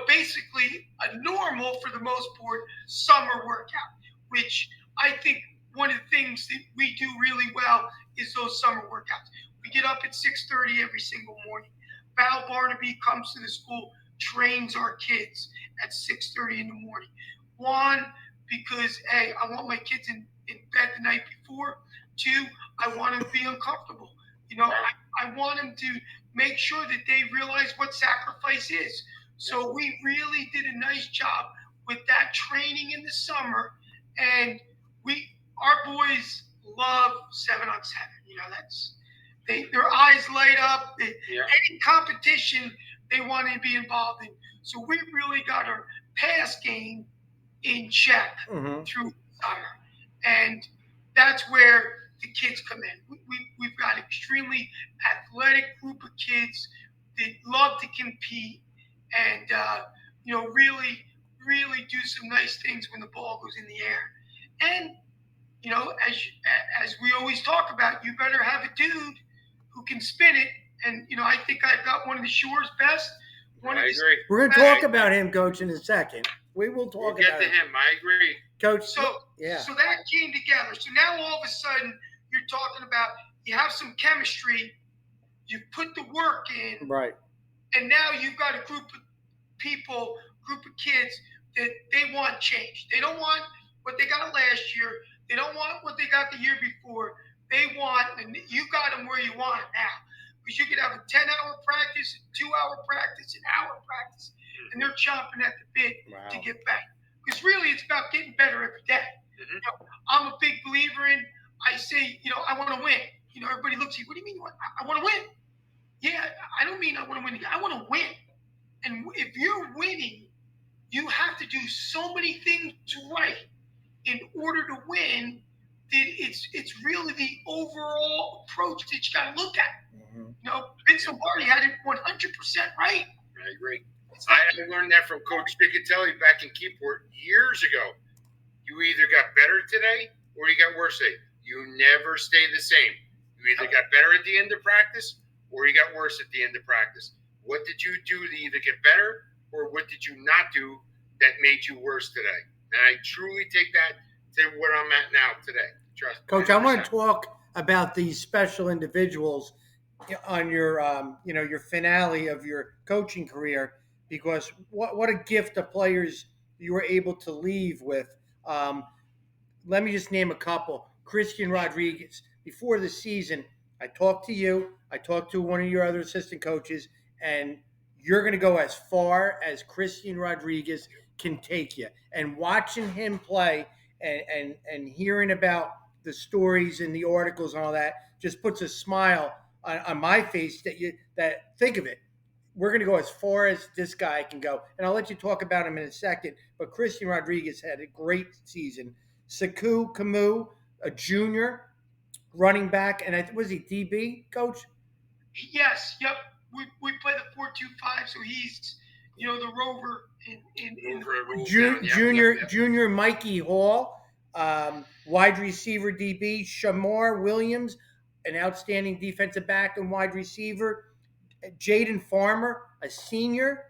basically a normal, for the most part, summer workout, which I think one of the things that we do really well is those summer workouts. We get up at 6:30 every single morning. Val Barnaby comes to the school, trains our kids at 6:30 in the morning. One, because, hey, I want my kids in bed the night before. Two, I want them to be uncomfortable. I want them to make sure that they realize what sacrifice is. So we really did a nice job with that training in the summer, and our boys love 7-on-7. Their eyes light up. Any competition they want to be involved in. So we really got our pass game in check through summer, and that's where the kids come in. We've got an extremely athletic group of kids that love to compete, and really, really do some nice things when the ball goes in the air. And as we always talk about, you better have a dude who can spin it. And I think I've got one of the Shore's best. I agree. We're going to talk about him, Coach, in a second. We will talk about him. I agree. Coach, so that came together. So now all of a sudden you're talking about you have some chemistry, you put the work in, right? And now you've got a group of people, group of kids that they want change. They don't want what they got last year. They don't want what they got the year before. They want, and you got them where you want it now. Because you could have a 10-hour practice, 2-hour practice, an hour practice, and they're chomping at the bit to get better. Because really, it's about getting better every day. I'm a big believer in, I say, I want to win. Everybody looks at you, what do you mean? I want to win. Yeah, I don't mean I want to win. I want to win. And if you're winning, you have to do so many things right in order to win that it's really the overall approach that you got to look at. Vince Lombardi had it 100% right. I agree. I learned that from Coach Spicatelli back in Keyport years ago. You either got better today or you got worse today. You never stay the same. You either got better at the end of practice or you got worse at the end of practice. What did you do to either get better or what did you not do that made you worse today? And I truly take that to where I'm at now today. Trust me. Coach, 100%. I want to talk about these special individuals on your your finale of your coaching career, because what a gift of players you were able to leave with. Let me just name a couple. Christian Rodriguez. Before the season, I talked to you. I talked to one of your other assistant coaches, and you're going to go as far as Christian Rodriguez can take you. And watching him play and hearing about the stories and the articles and all that just puts a smile on my face that think of it. We're going to go as far as this guy can go. And I'll let you talk about him in a second. But Christian Rodriguez had a great season. Sekou Camus, a junior running back. And was he DB, Coach? Yes. Yep. We play the 4-2-5. So he's, the rover Junior Mikey Hall, wide receiver DB. Shamar Williams, an outstanding defensive back and wide receiver. Jaden Farmer, a senior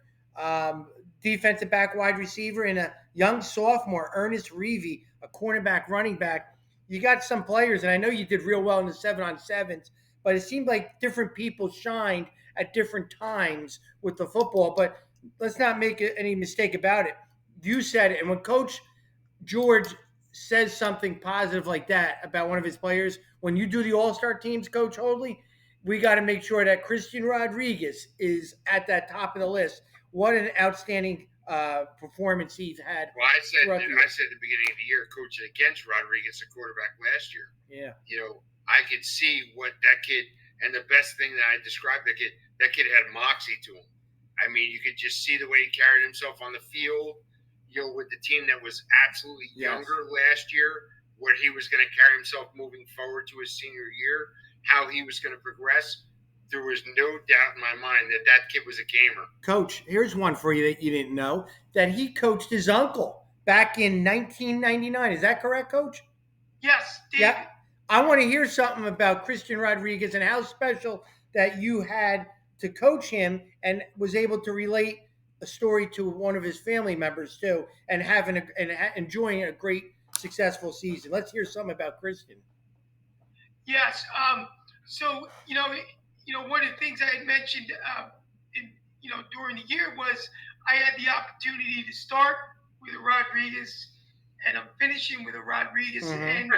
defensive back wide receiver, and a young sophomore, Ernest Reevy, a cornerback running back. You got some players, and I know you did real well in the 7-on-7s, but it seemed like different people shined at different times with the football. But let's not make any mistake about it. You said it, and when Coach George says something positive like that about one of his players, when you do the all-star teams, Coach Hoadley, we got to make sure that Christian Rodriguez is at that top of the list. What an outstanding performance he's had. Well, I said throughout the year. at the beginning of the year, coaching against Rodriguez, the quarterback last year. Yeah. I could see what that kid, and the best thing that I described that kid had moxie to him. I mean, you could just see the way he carried himself on the field, with the team that was absolutely younger last year, where he was going to carry himself moving forward to his senior year, how he was going to progress. There was no doubt in my mind that kid was a gamer. Coach, here's one for you that you didn't know, that he coached his uncle back in 1999. Is that correct, Coach? Yes, David. Yeah. I want to hear something about Christian Rodriguez and how special that you had to coach him and was able to relate a story to one of his family members too, and enjoying a great successful season. Let's hear something about Christian. Yes. So one of the things I had mentioned, during the year was I had the opportunity to start with a Rodriguez, and I'm finishing with a Rodriguez, and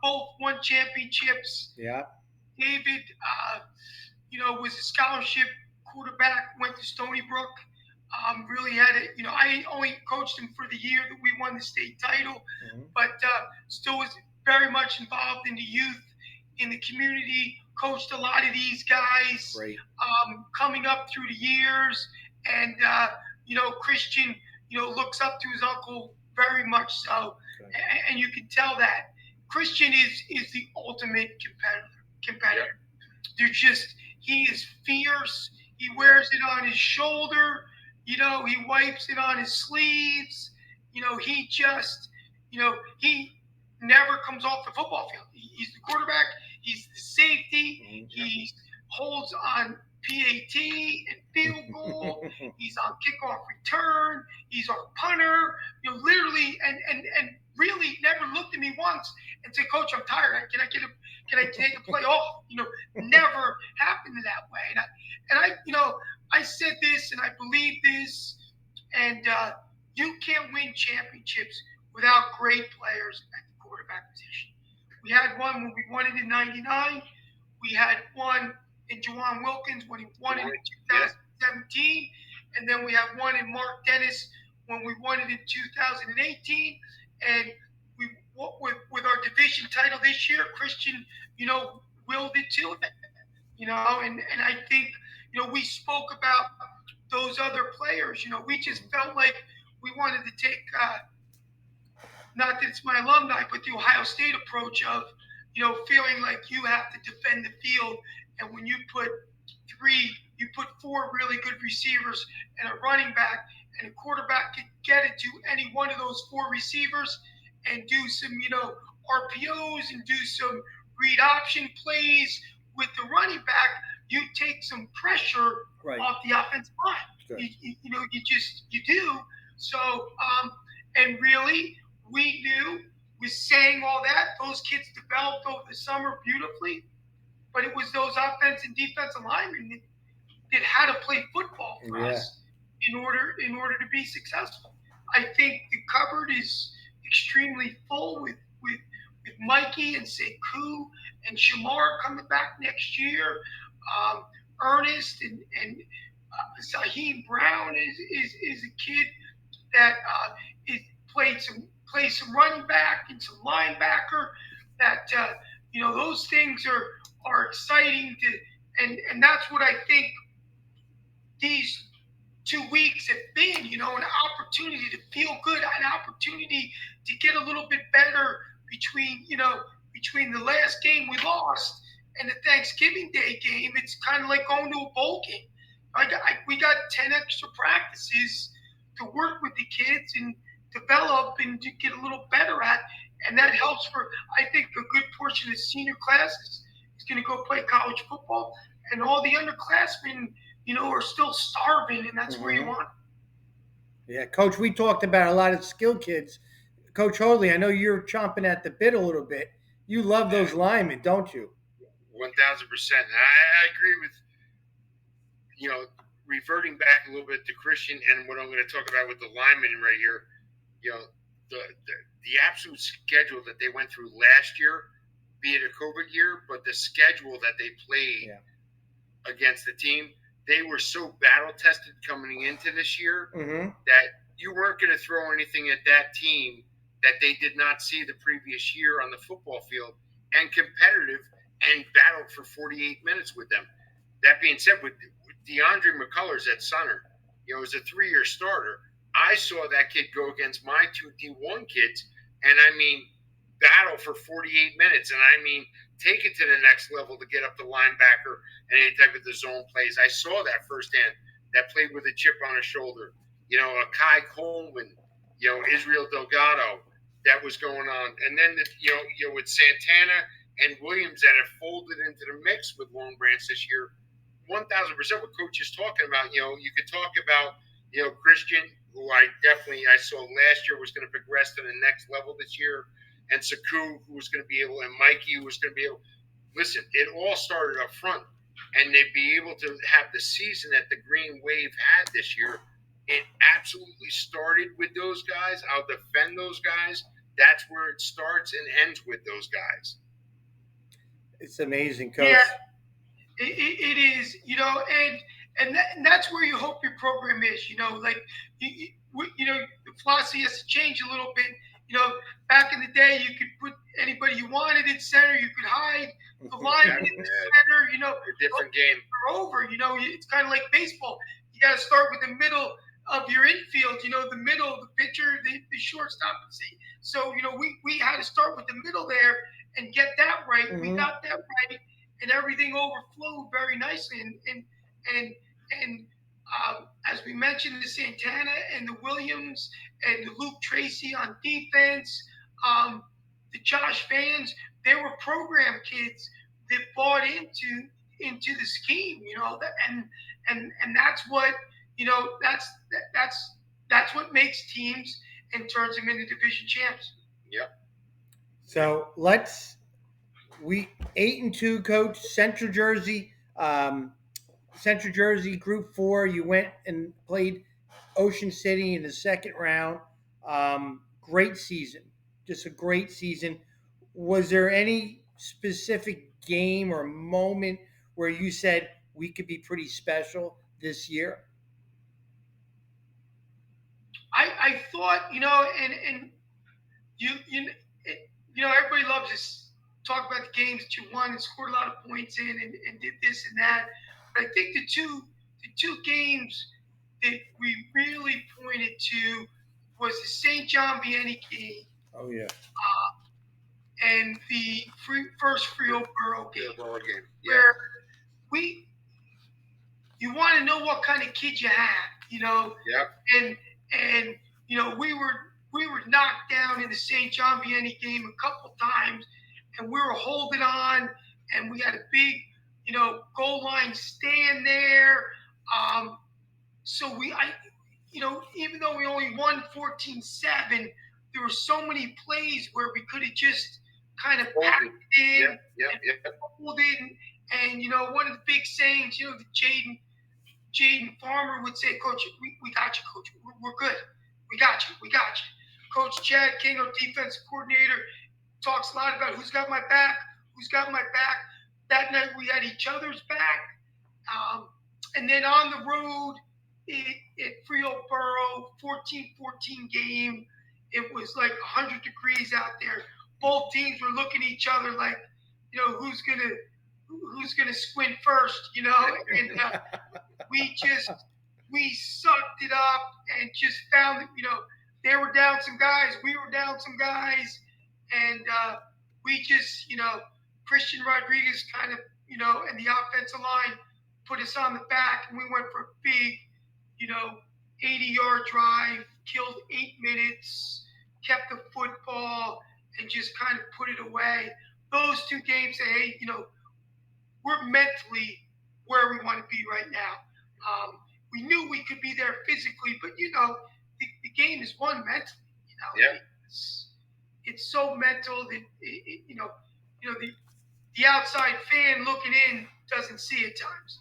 both won championships. Yeah. David, was a scholarship quarterback, went to Stony Brook. Really had it. I only coached him for the year that we won the state title, but still was very much involved in the youth, in the community. Coached a lot of these guys coming up through the years, and Christian, looks up to his uncle very much so, and you can tell that Christian is the ultimate competitor. He is fierce. He wears it on his shoulder. He wipes it on his sleeves. He never comes off the football field. He's the quarterback. He's the safety. He holds on PAT and field goal. He's on kickoff return. He's our punter. Literally, and really never looked at me once and said, "Coach, I'm tired. Can I take a play off?" Never happened that way. I said this, and I believe this, and you can't win championships without great players at the quarterback position. We had one when we won it in '99. We had one in Juwan Wilkins when he won it in 2017. And then we have one in Mark Dennis when we won it in 2018. And with our division title this year, Christian, willed it to it. And I think, we spoke about those other players. We just felt like we wanted to take, not that it's my alumni, but the Ohio State approach of, feeling like you have to defend the field. And when you put four really good receivers and a running back, and a quarterback can get it to any one of those four receivers and do some, RPOs and do some read option plays with the running back, you take some pressure off the offensive line. You do. So, and really, we knew, with saying all that, those kids developed over the summer beautifully, but it was those offense and defensive linemen that had to play football for us in order to be successful. I think the cupboard is extremely full with Mikey and Sekou and Shamar coming back next year. Ernest and Saheem Brown is a kid that plays some running back and some linebacker. That those things are exciting and that's what I think these 2 weeks have been. An opportunity to feel good, an opportunity to get a little bit better between the last game we lost and the Thanksgiving Day game. It's kind of like going to a bowl game. We got 10 extra practices to work with the kids and develop and to get a little better at, and that helps for, I think, a good portion of the senior classes is going to go play college football, and all the underclassmen, are still starving, and that's where you want them. Yeah, Coach, we talked about a lot of skilled kids. Coach Hoadley, I know you're chomping at the bit a little bit. You love those linemen, don't you? 1,000%. I agree with, reverting back a little bit to Christian and what I'm going to talk about with the linemen right here. The absolute schedule that they went through last year, be it a COVID year, but the schedule that they played against the team, they were so battle tested coming into this year that you weren't going to throw anything at that team that they did not see the previous year on the football field and competitive and battled for 48 minutes with them. That being said, with DeAndre McCullers at center, as a 3-year starter, I saw that kid go against my two D1 kids, and I mean, battle for 48 minutes, and I mean, take it to the next level to get up the linebacker and any type of the zone plays. I saw that firsthand. That played with a chip on his shoulder. A Kai Coleman, Israel Delgado, that was going on, and then with Santana and Williams that have folded into the mix with Long Branch this year. 1,000% what Coach is talking about. You could talk about Christian, who I saw last year was going to progress to the next level this year, and Saku, who was going to be able, and Mikey, who was going to be able. Listen, it all started up front, and they'd be able to have the season that the Green Wave had this year. It absolutely started with those guys. I'll defend those guys. That's where it starts and ends with those guys. It's amazing, Coach. Yeah, it is, and that's where you hope your program is, like, the philosophy has to change a little bit. Back in the day, you could put anybody you wanted in center, you could hide the line in the center, a different game. Over, it's kind of like baseball. You got to start with the middle of your infield, the middle, the pitcher, the shortstop. So, we had to start with the middle there and get that right. We got that right, and everything overflowed very nicely. And as we mentioned, the Santana and the Williams and the Luke Tracy on defense, the Josh Vans, they were program kids that bought into the scheme, and that's what that's what makes teams and turns them into division champs. Yep. So we 8-2, Coach. Central Jersey, Group 4. You went and played Ocean City in the second round. Great season, just a great season. Was there any specific game or moment where you said we could be pretty special this year? I thought, and everybody loves to talk about the games that you won and scored a lot of points in and did this and that. But I think the two games that we really pointed to was the St. John Vianney game. Oh yeah. And the first Frio Borough game. Yeah. Where you want to know what kind of kid you have, Yep. And we were knocked down in the St. John Vianney game a couple times, and we were holding on, and we had a big, goal line stand there. So even though we only won 14-7, there were so many plays where we could have just kind of packed in and pulled in. And, one of the big sayings, that Jaden Farmer would say, Coach, we got you, Coach. We're good. We got you. Coach Chad King, our defensive coordinator, talks a lot about who's got my back. That night we had each other's back. And then on the road at Frio Borough, 14-14 game, it was like 100 degrees out there. Both teams were looking at each other like, who's gonna squint first, and we sucked it up and just found that, they were down some guys, we were down some guys, and we just, Christian Rodriguez kind of, and the offensive line put us on the back, and we went for a big, 80-yard drive, killed 8 minutes, kept the football, and just kind of put it away. Those two games say, hey, we're mentally where we want to be right now. We knew we could be there physically, but the game is won mentally. Yeah. It's so mental that the outside fan looking in doesn't see it at times.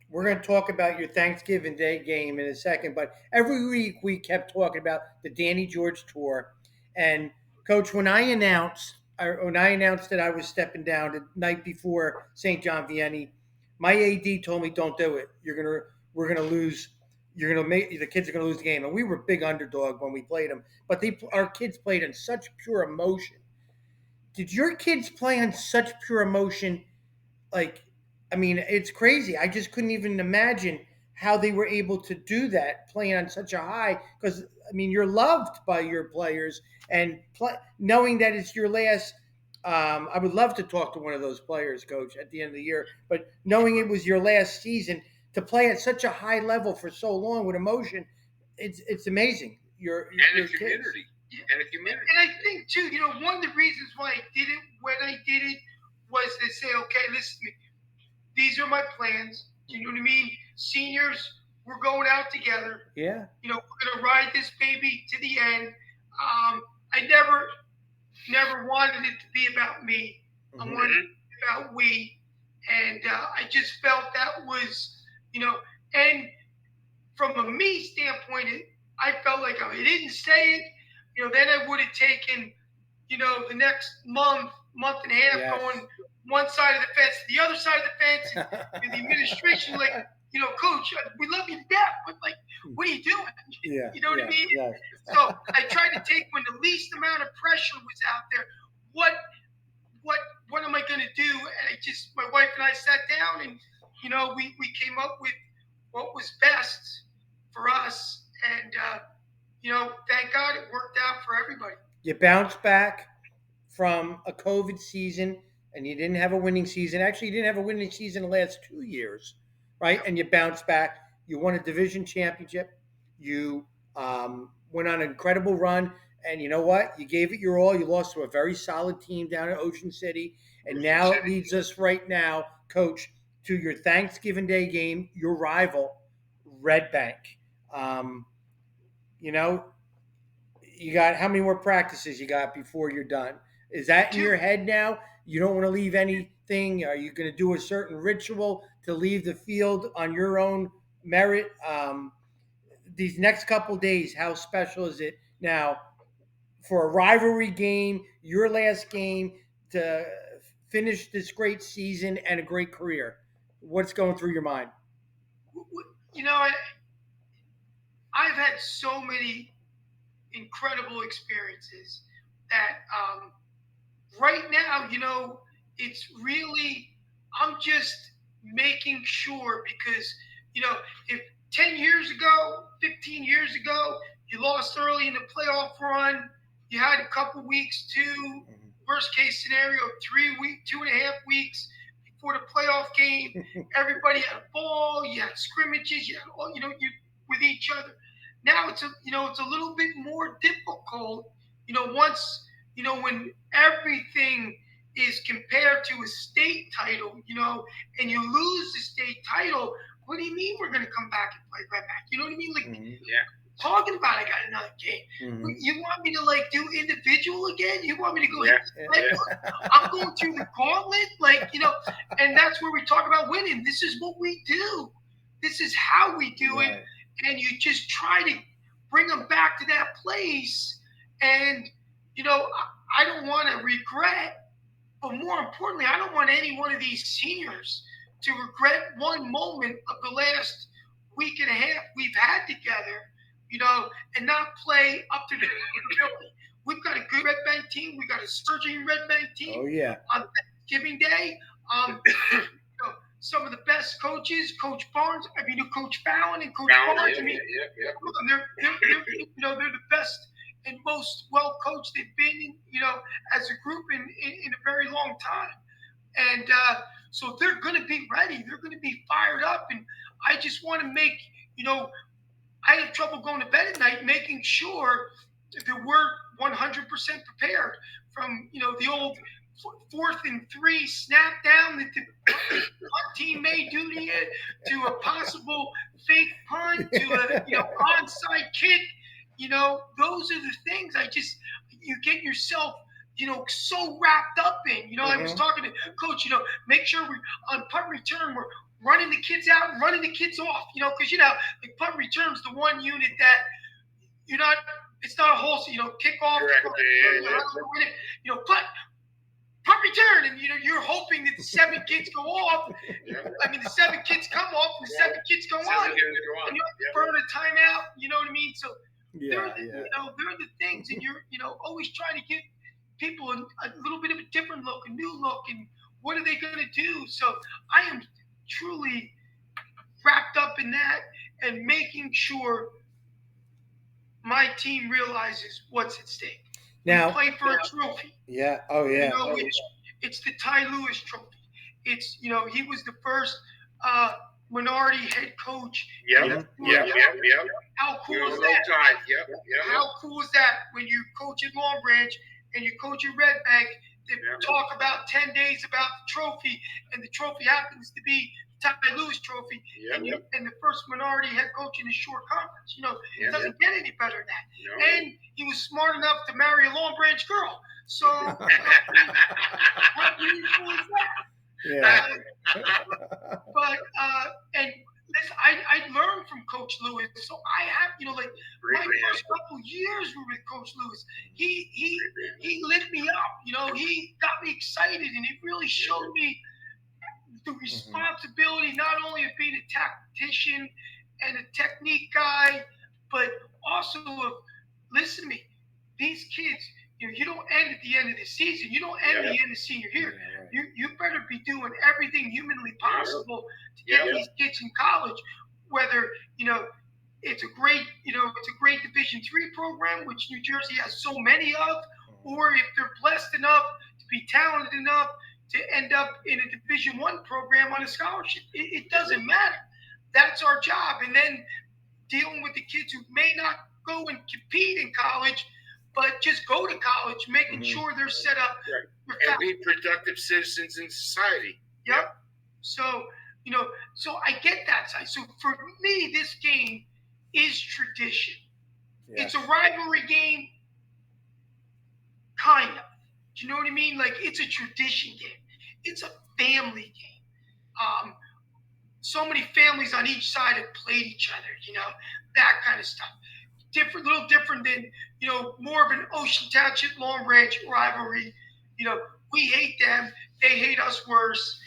We're going to talk about your Thanksgiving Day game in a second, but every week we kept talking about the Danny George tour. And Coach, when I announced that I was stepping down the night before St. John Vianney, my AD told me, don't do it. We're gonna lose. The kids are gonna lose the game. And we were big underdog when we played them, but our kids played in such pure emotion. Did your kids play on such pure emotion? Like, I mean, it's crazy. I just couldn't even imagine how they were able to do that, playing on such a high. Because I mean, you're loved by your players, and knowing that it's your last. I would love to talk to one of those players, Coach, at the end of the year. But knowing it was your last season, to play at such a high level for so long with emotion, it's amazing. And a community. And a community. And I think too, one of the reasons why I did it when I did it was to say, okay, listen to me. These are my plans. You know what I mean? Seniors, we're going out together. Yeah. We're gonna ride this baby to the end. I never wanted it to be about me. I wanted it to be about we. And I just felt that was, and from a me standpoint, I felt like if I didn't say it, then I would have taken, the next month and a half going one side of the fence to the other side of the fence, and the administration like, Coach, we love you to death, but like, what are you doing? Yeah. You know what I mean? Yeah. So I tried to take when the least amount of pressure was out there. What am I going to do? And my wife and I sat down, and we came up with what was best for us, and thank God it worked out for everybody. You bounced back from a COVID season, and you didn't have a winning season. Actually, you didn't have a winning season the last 2 years, right? Yep. And you bounced back. You won a division championship. You went on an incredible run, and you know what? You gave it your all. You lost to a very solid team down in Ocean City, and now it leads us right now, Coach, to your Thanksgiving Day game, your rival, Red Bank. You got how many more practices you got before you're done? Is that in your head now? You don't want to leave anything? Are you going to do a certain ritual to leave the field on your own merit? These next couple days, how special is it now for a rivalry game, your last game, to finish this great season and a great career? What's going through your mind? I've had so many incredible experiences that right now, it's really, I'm just making sure because, if 10 years ago, 15 years ago, you lost early in the playoff run, you had a couple weeks to worst case scenario, 2.5 weeks before the playoff game, everybody had a ball, you had scrimmages, you had all, you with each other. Now it's a little bit more difficult, once, when everything is compared to a state title, and you lose the state title, what do you mean we're going to come back and play right back? You know what I mean? Like, talking about I got another game. You want me to do individual again? You want me to go I'm going through the gauntlet, and that's where we talk about winning. This is what we do. This is how we do it. And you just try to bring them back to that place. And, I don't want to regret, but more importantly, I don't want any one of these seniors to regret one moment of the last week and a half we've had together, and not play up to the ability. We've got a good Red Bank team. We've got a surging Red Bank team. Oh, yeah. On Thanksgiving Day. Some of the best coaches, Coach Barnes, Coach Fallon and Coach Barnes. They're the best and most well coached they've been, as a group in a very long time. And so they're going to be ready. They're going to be fired up. And I just want to make, I have trouble going to bed at night making sure that we're 100% prepared from, the old 4th and 3 snap down that the team may do to you, to a possible fake punt, to a onside kick. Those are the things you get yourself, so wrapped up in. I was talking to Coach, make sure we're on punt return, we're running the kids out and running the kids off, because, the punt return's the one unit that you're not, it's not a whole, kickoff, but punt return, and you're hoping that the 7 kids go off. I mean, the 7 kids come off, and the 7 kids go on, and you have to burn a timeout. You know what I mean? So they're the things, and you're always trying to give people a little bit of a different look, a new look, and what are they going to do? So I am truly wrapped up in that and making sure my team realizes what's at stake. Now, we play for a trophy. Yeah. Oh, yeah. It's the Ty Lewis Trophy. It's he was the first minority head coach. Yep. How cool is that? How cool is that when you coach at Long Branch and you coach at Red Bank? They talk about 10 days about the trophy, and the trophy happens to be Ty Lewis Trophy, and the first minority head coach in the Shore Conference. It doesn't get any better than that. No. And he was smart enough to marry a Long Branch girl. So how beautiful is that? Yeah. But and listen, I learned from Coach Lewis. So I have, my first couple years were with Coach Lewis. He lit me up. He got me excited, and he really showed me the responsibility not only of being a tactician and a technique guy, but also of, listen to me, these kids, you don't end at the end of the season. You don't end at the end of senior year. You better be doing everything humanly possible to get these kids in college, whether, it's a great Division III program, which New Jersey has so many of, or if they're blessed enough to be talented enough to end up in a Division I program on a scholarship. It doesn't matter. That's our job. And then dealing with the kids who may not go and compete in college, but just go to college, making sure they're set up. Right. And be productive citizens in society. Yep. So, so I get that side. So for me, this game is tradition. Yes. It's a rivalry game, kind of. Do you know what I mean? Like, it's a tradition game. It's a family game. So many families on each side have played each other, that kind of stuff. Little different than, more of an Ocean Township Long Branch rivalry. We hate them. They hate us worse.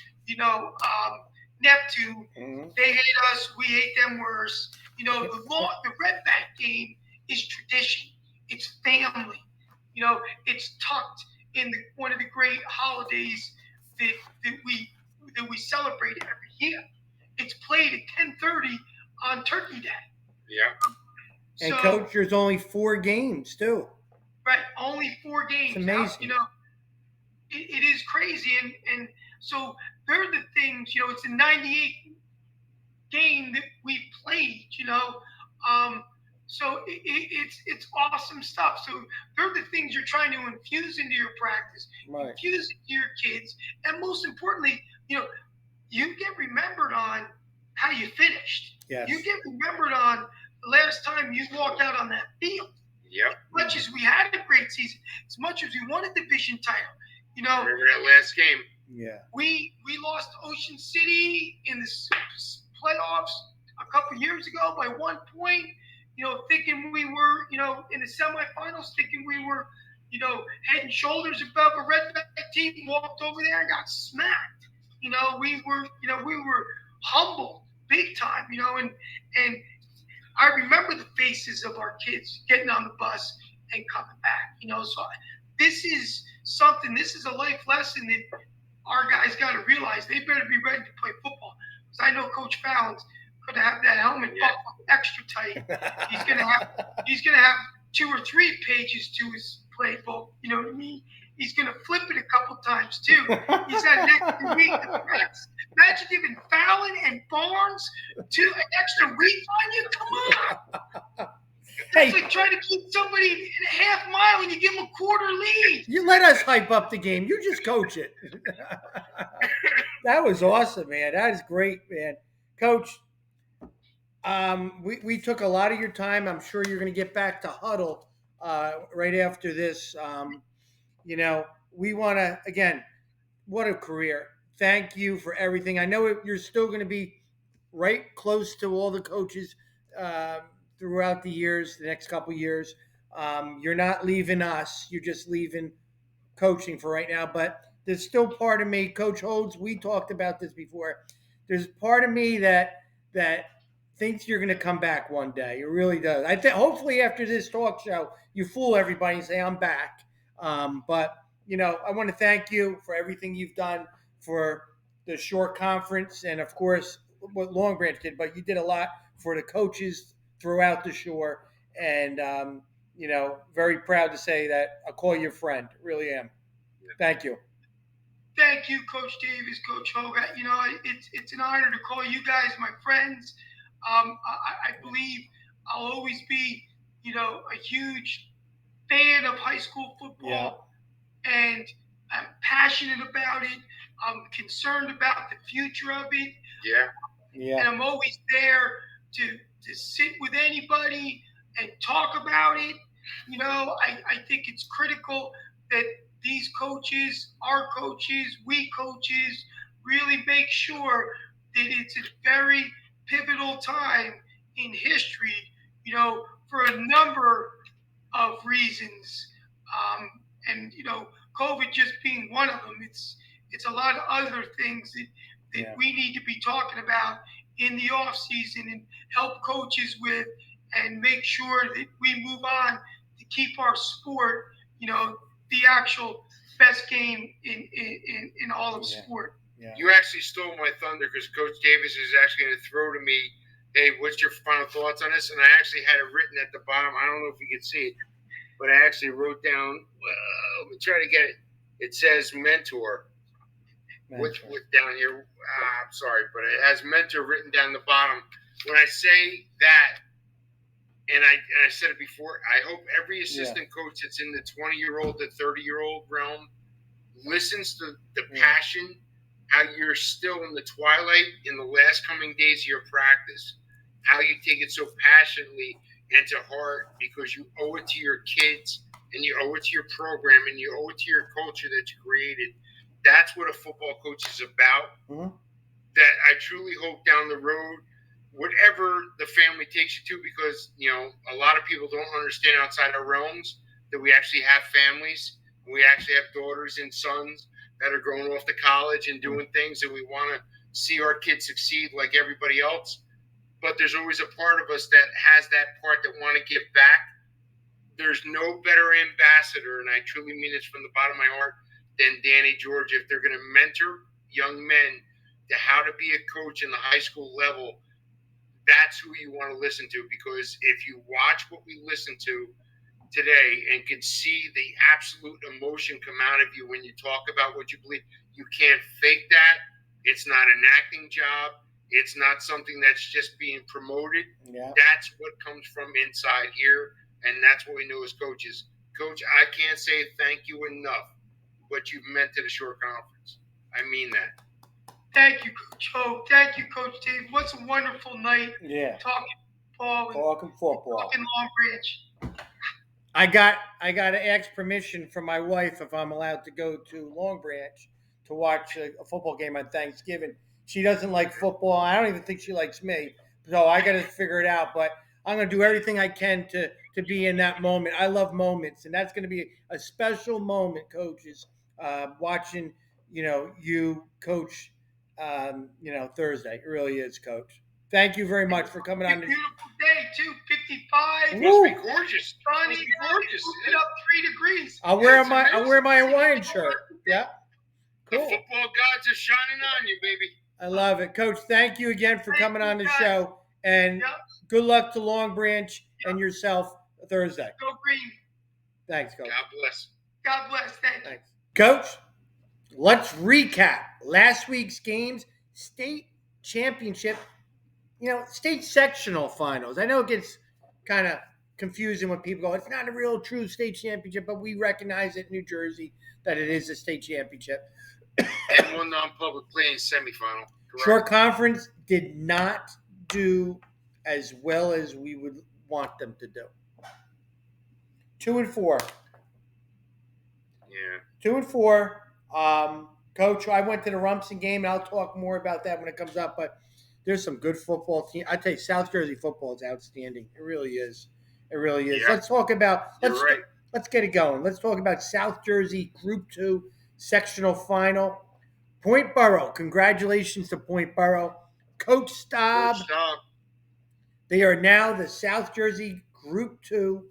Neptune, they hate us. We hate them worse. The Red Bank game is tradition. It's family. It's tucked in one of the great holidays that we celebrate every year. It's played at 10:30 on Turkey Day. Yeah. And Coach, there's only 4 games too. Right, only 4 games. It's amazing. It is crazy, and so they're the things. It's a 98 game that we played. So it's awesome stuff. So they're the things you're trying to infuse into your practice, infuse into your kids, and most importantly, you get remembered on how you finished. Yes. You get remembered on the last time you walked out on that field. Yep. As much as we had a great season, as much as we won a division title, remember that last game? Yeah. We lost Ocean City in the playoffs a couple years ago by 1 point. Thinking we were, in the semifinals, thinking we were, head and shoulders above a Red Bank team. Walked over there and got smacked. We were humbled big time. And I remember the faces of our kids getting on the bus and coming back. So this is something. This is a life lesson that our guys got to realize. They better be ready to play football. Because I know Coach Fallon's going to have that helmet buckled extra tight. He's going to have 2 or 3 pages to his playbook. You know what I mean? He's going to flip it a couple times too. He's got an extra week to practice. Imagine giving Fallon and Barnes an extra week on you. Come on. It's like trying to keep somebody in a half mile and you give them a quarter lead. You let us hype up the game. You just coach it. That was awesome, man. That is great, man. Coach, we took a lot of your time. I'm sure you're going to get back to huddle right after this. We want to, again, what a career. Thank you for everything. I know you're still going to be right close to all the coaches throughout the years, the next couple years. You're not leaving us. You're just leaving coaching for right now. But there's still part of me, Coach Hodes, we talked about this before. There's part of me that thinks you're going to come back one day. It really does. I think hopefully after this talk show, you fool everybody and say I'm back. But I want to thank you for everything you've done for the short conference, and of course what Long Branch did. But you did a lot for the coaches throughout the shore, and very proud to say that I call you a friend. Really am. Thank you. Thank you, Coach Davis, Coach Hogan. It's an honor to call you guys my friends. I believe I'll always be, a huge fan of high school football, and I'm passionate about it. I'm concerned about the future of it. Yeah. And I'm always there to sit with anybody and talk about it. I think it's critical that these coaches, our coaches, we coaches, really make sure that it's a very pivotal time in history, for a number of reasons. And COVID just being one of them. It's a lot of other things that we need to be talking about in the off season and help coaches with, and make sure that we move on to keep our sport, the actual best game in all of sport. Yeah. You actually stole my thunder, because Coach Davis is actually going to throw to me, hey, what's your final thoughts on this? And I actually had it written at the bottom. I don't know if you can see it, but I actually wrote down, let me try to get it. It says mentor. With down here, I'm sorry, but it has mentor written down the bottom. When I say that, and I said it before, I hope every assistant coach that's in the 20-year-old to 30-year-old realm listens to the passion, how you're still in the twilight in the last coming days of your practice, how you take it so passionately and to heart, because you owe it to your kids, and you owe it to your program, and you owe it to your culture that you created. That's what a football coach is about. Mm-hmm. That I truly hope down the road, whatever the family takes you to, because a lot of people don't understand outside our realms that we actually have families. We actually have daughters and sons that are going off to college and doing things, and we want to see our kids succeed like everybody else. But there's always a part of us that has that part that want to give back. There's no better ambassador, and I truly mean this from the bottom of my heart, than Danny George. If they're going to mentor young men to how to be a coach in the high school level, that's who you want to listen to. Because if you watch what we listen to today and can see the absolute emotion come out of you when you talk about what you believe, you can't fake that. It's not an acting job. It's not something that's just being promoted. That's what comes from inside here, and that's what we know as coaches. Coach, I can't say thank you enough what you've meant to the short conference. I mean that. Thank you, Coach Hope. Thank you, Coach Dave. What's a wonderful night talking football. Talking football. Talking Long Branch. I got to ask permission from my wife if I'm allowed to go to Long Branch to watch a football game on Thanksgiving. She doesn't like football. I don't even think she likes me. So I got to figure it out. But I'm going to do everything I can to be in that moment. I love moments, and that's going to be a special moment, coaches. Watching, you coach, Thursday. It really is, Coach. Thank you very much for coming on. Beautiful day too. 55. It must be gorgeous. Sunny. Gorgeous. It up 3 degrees. I'll wear my Hawaiian shirt. Yeah. Cool. The football gods are shining on you, baby. I love it, Coach. Thank you again for coming on the show, and good luck to Long Branch and yourself Thursday. Go Green. Thanks, Coach. God bless. God bless. Thanks. Coach, let's recap last week's games. State championship, state sectional finals. I know it gets kind of confusing when people go, it's not a real true state championship, but we recognize it in New Jersey that it is a state championship. And one non-public playing semifinal. Correct. Short conference did not do as well as we would want them to do. 2-4. Yeah. 2-4. Coach, I went to the Rumson game, and I'll talk more about that when it comes up, but there's some good football team. I tell you, South Jersey football is outstanding. It really is. It really is. Yeah. Let's talk about Let's get it going. Let's talk about South Jersey Group 2 sectional final. Point Borough, congratulations to Point Borough. Coach Staub, Coach Staub. They are now the South Jersey Group 2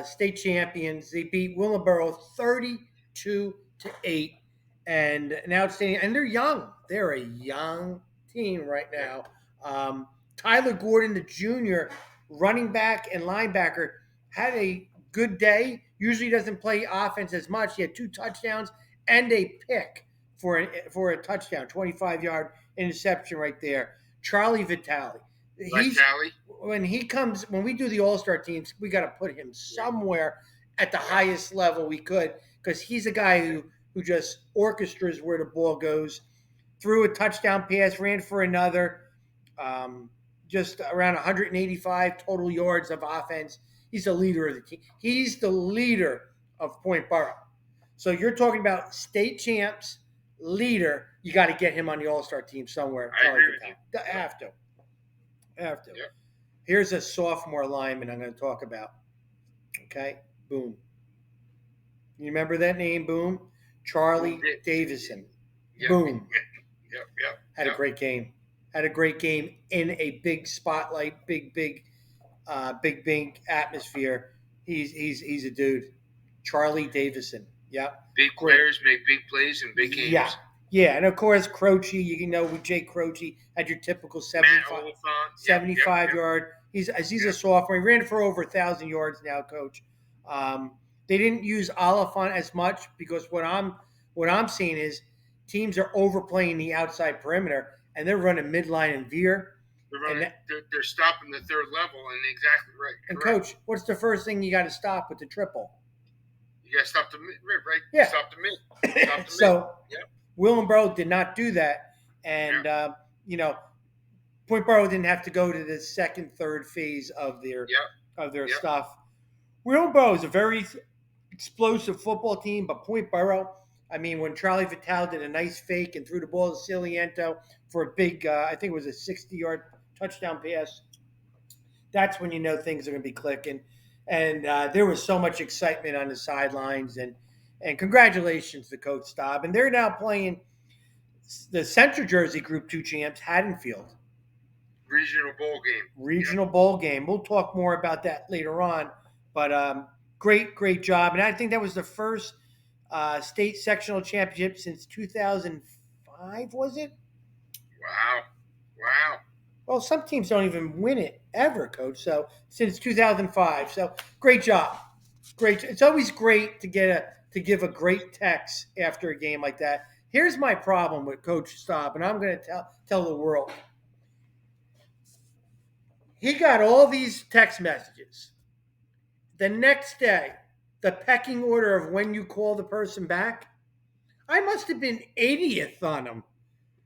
state champions. They beat Willingboro 32-8, and an outstanding. And they're young. They're a young team right now. Tyler Gordon, the junior running back and linebacker, had a good day. Usually doesn't play offense as much. He had 2 touchdowns and a pick for a touchdown, 25-yard interception right there. Charlie Vitale. When we do the All-Star teams, we got to put him somewhere at the highest level we could, because he's a guy who just orchestras where the ball goes. Threw a touchdown pass, ran for another, just around 185 total yards of offense. He's the leader of the team. He's the leader of Point Borough. So you're talking about state champs, leader. You got to get him on the All-Star team somewhere. I agree with you. Have to. Yep. Here's a sophomore lineman I'm going to talk about. Okay? Boom. You remember that name, Boom? Charlie Davison. Yep. Boom. Yep. Had a great game. Had a great game in a big spotlight, big atmosphere. He's a dude. Charlie Davison. Yep. Big players make big plays in big games. Yeah, and of course, Croce, with Jay Croce, had your typical 75 yard. He's a sophomore. He ran for over 1,000 yards now, Coach. They didn't use Oliphant as much, because what I'm seeing is teams are overplaying the outside perimeter, and they're running midline and veer. They're stopping the third level, and exactly right. And Coach, what's the first thing you got to stop with the triple? You got to stop the mid, right? Yeah. Stop the mid. So, Willingboro did not do that, and Point Borough didn't have to go to the second, third phase of their stuff. Willingboro is a very explosive football team, but Point Borough, when Charlie Vitale did a nice fake and threw the ball to Ciliento for a big, I think it was a 60-yard touchdown pass, that's when you know things are going to be clicking. And there was so much excitement on the sidelines, and congratulations to Coach Staub. And they're now playing the Central Jersey Group 2 champs, Haddonfield. Regional bowl game. We'll talk more about that later on. But great job. And I think that was the first state sectional championship since 2005, was it? Wow. Well, some teams don't even win it ever, Coach. So since 2005. So great job. Great. It's always great to give a great text after a game like that. Here's my problem with Coach Staub, and I'm going to tell the world. He got all these text messages. The next day, the pecking order of when you call the person back, I must have been 80th on him,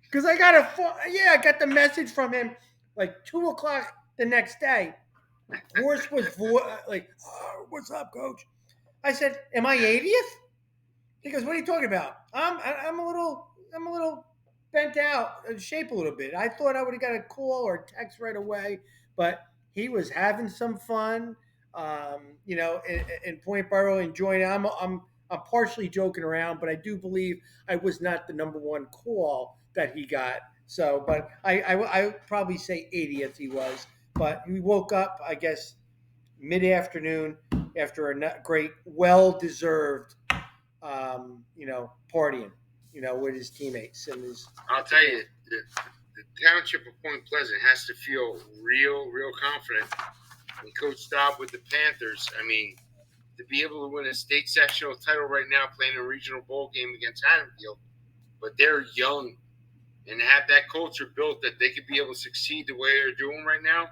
because I got the message from him like 2:00 the next day. Voice was like, oh, "What's up, Coach?" I said, "Am I 80th?" He goes, "What are you talking about?" I'm a little bent out, shape a little bit. I thought I would have got a call or a text right away, but he was having some fun, in Point Borough, enjoying it. I'm partially joking around, but I do believe I was not the number one call that he got. So, but I would probably say 80th he was. But he woke up, I guess, mid-afternoon after a great, well-deserved, partying, with his teammates and his. I'll tell you, the township of Point Pleasant has to feel real confident. And Coach Staub with the Panthers, to be able to win a state sectional title right now, playing a regional bowl game against Haddonfield, but they're young, and have that culture built that they could be able to succeed the way they're doing right now.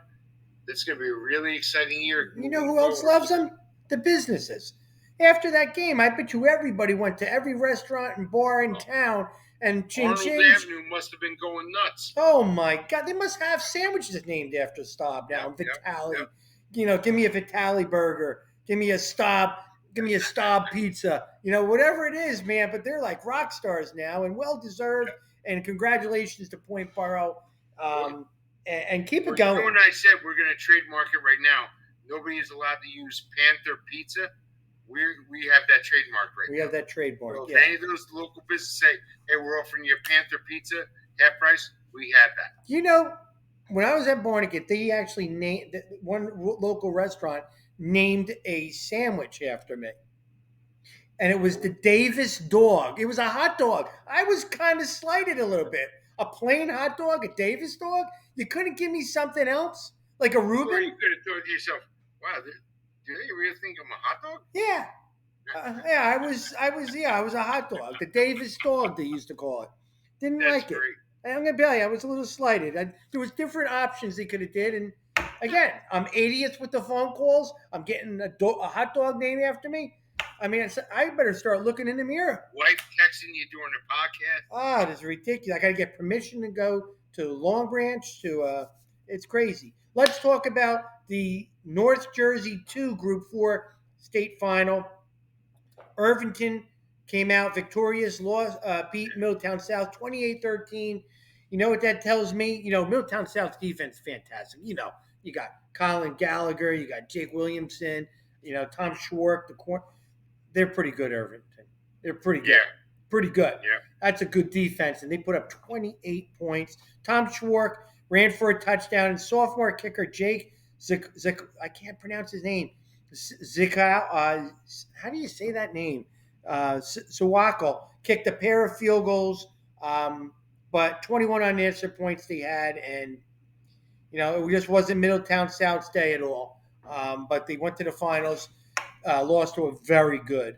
It's going to be a really exciting year. You know who else loves them? The businesses. After that game, I bet you everybody went to every restaurant and bar in town and Arnold Avenue must have been going nuts. Oh my God! They must have sandwiches named after Staub now. Vitale. Give me a Vitale burger. Give me a Staub pizza. Whatever it is, man. But they're like rock stars now, and well deserved. And congratulations to Point Borough. And keep it going. You and I said we're going to trademark it right now. Nobody is allowed to use Panther Pizza we have that trademark right We now. have that trademark. So if Yeah. any of those local businesses say, "Hey, we're offering you a Panther pizza half price," we have that. You know, when I was at Barnegat, they actually named one local restaurant named a sandwich after me, and it was the Davis dog. It was a hot dog. I was kind of slighted a little bit. A plain hot dog, a Davis dog. You couldn't give me something else like a Or Reuben? you could have thought to yourself, "Wow, do they really think I'm a hot dog?" Yeah. Yeah, I was a hot dog. The Davis dog, they used to call it. Didn't That's like it. great. And I'm gonna tell you, I was a little slighted. There was different options they could have did, and again, I'm 80th with the phone calls. I'm getting a hot dog named after me. I mean, I better start looking in the mirror. Wife texting you during the podcast. Ah, this is ridiculous. I got to get permission to go to Long Branch. It's crazy. Let's talk about the North Jersey 2 Group 4 state final. Irvington came out victorious, beat Middletown South 28-13. You know what that tells me? You know, Middletown South's defense fantastic. You know, you got Colin Gallagher, you got Jake Williamson, you know, Tom Schwark, they're pretty good, Irvington. They're pretty good. Yeah. Pretty good. Yeah. That's a good defense, and they put up 28 points. Tom Schwark ran for a touchdown, and sophomore kicker Jake I can't pronounce his name. How do you say that name? Sawako kicked a pair of field goals, but 21 unanswered points they had, and you know it just wasn't Middletown South's day at all. But they went to the finals, lost to a very good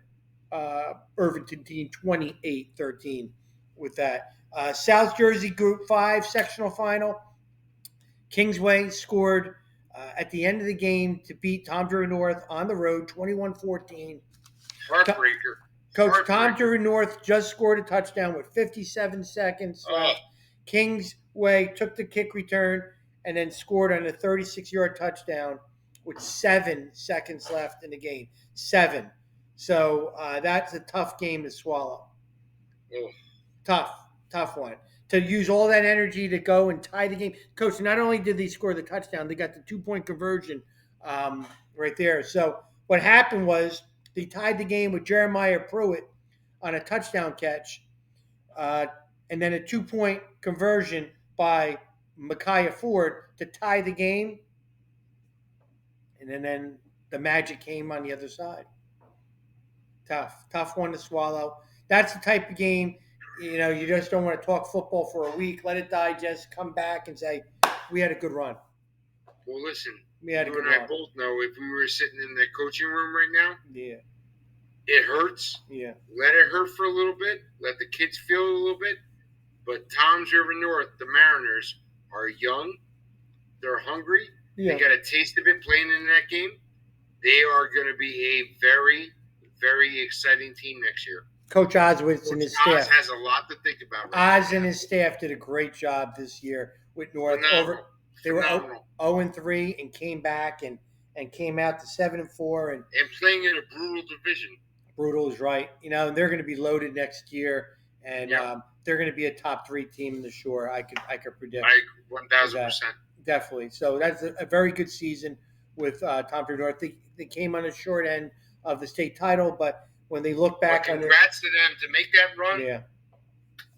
Irvington team, 28-13 with that. South Jersey Group 5 sectional final. Kingsway scored at the end of the game to beat Tom Drury North on the road, 21-14. Heartbreaker. Coach Tom Drury North just scored a touchdown with 57 seconds left. Kingsway took the kick return and then scored on a 36-yard touchdown with 7 seconds left in the game. 7. So that's a tough game to swallow. Tough one. To use all that energy to go and tie the game. Coach, not only did they score the touchdown, they got the 2-point conversion right there. So what happened was they tied the game with Jeremiah Pruitt on a touchdown catch, and then a 2-point conversion by Micaiah Ford to tie the game. And then the magic came on the other side. Tough one to swallow. That's the type of game, you know, you just don't want to talk football for a week, let it digest, come back and say, we had a good run. Well, listen, you and I both know if we were sitting in the coaching room right now, yeah, it hurts. Yeah. Let it hurt for a little bit. Let the kids feel it a little bit. But Tom's River North, the Mariners, are young. They're hungry. Yeah. They got a taste of it playing in that game. They are going to be a very, very exciting team next year. Coach Oswitz and his staff has a lot to think about. Right Oz and his staff did a great job this year with North. They were 0-3 and came back and came out to 7-4 and playing in a brutal division. Brutal is right. You know, they're going to be loaded next year, and they're going to be a top 3 team in the Shore. I could predict. 1,000%. Definitely. So that's a very good season with Tom Drury North. They came on the short end of the state title, but when they look back on congrats to them to make that run. Yeah.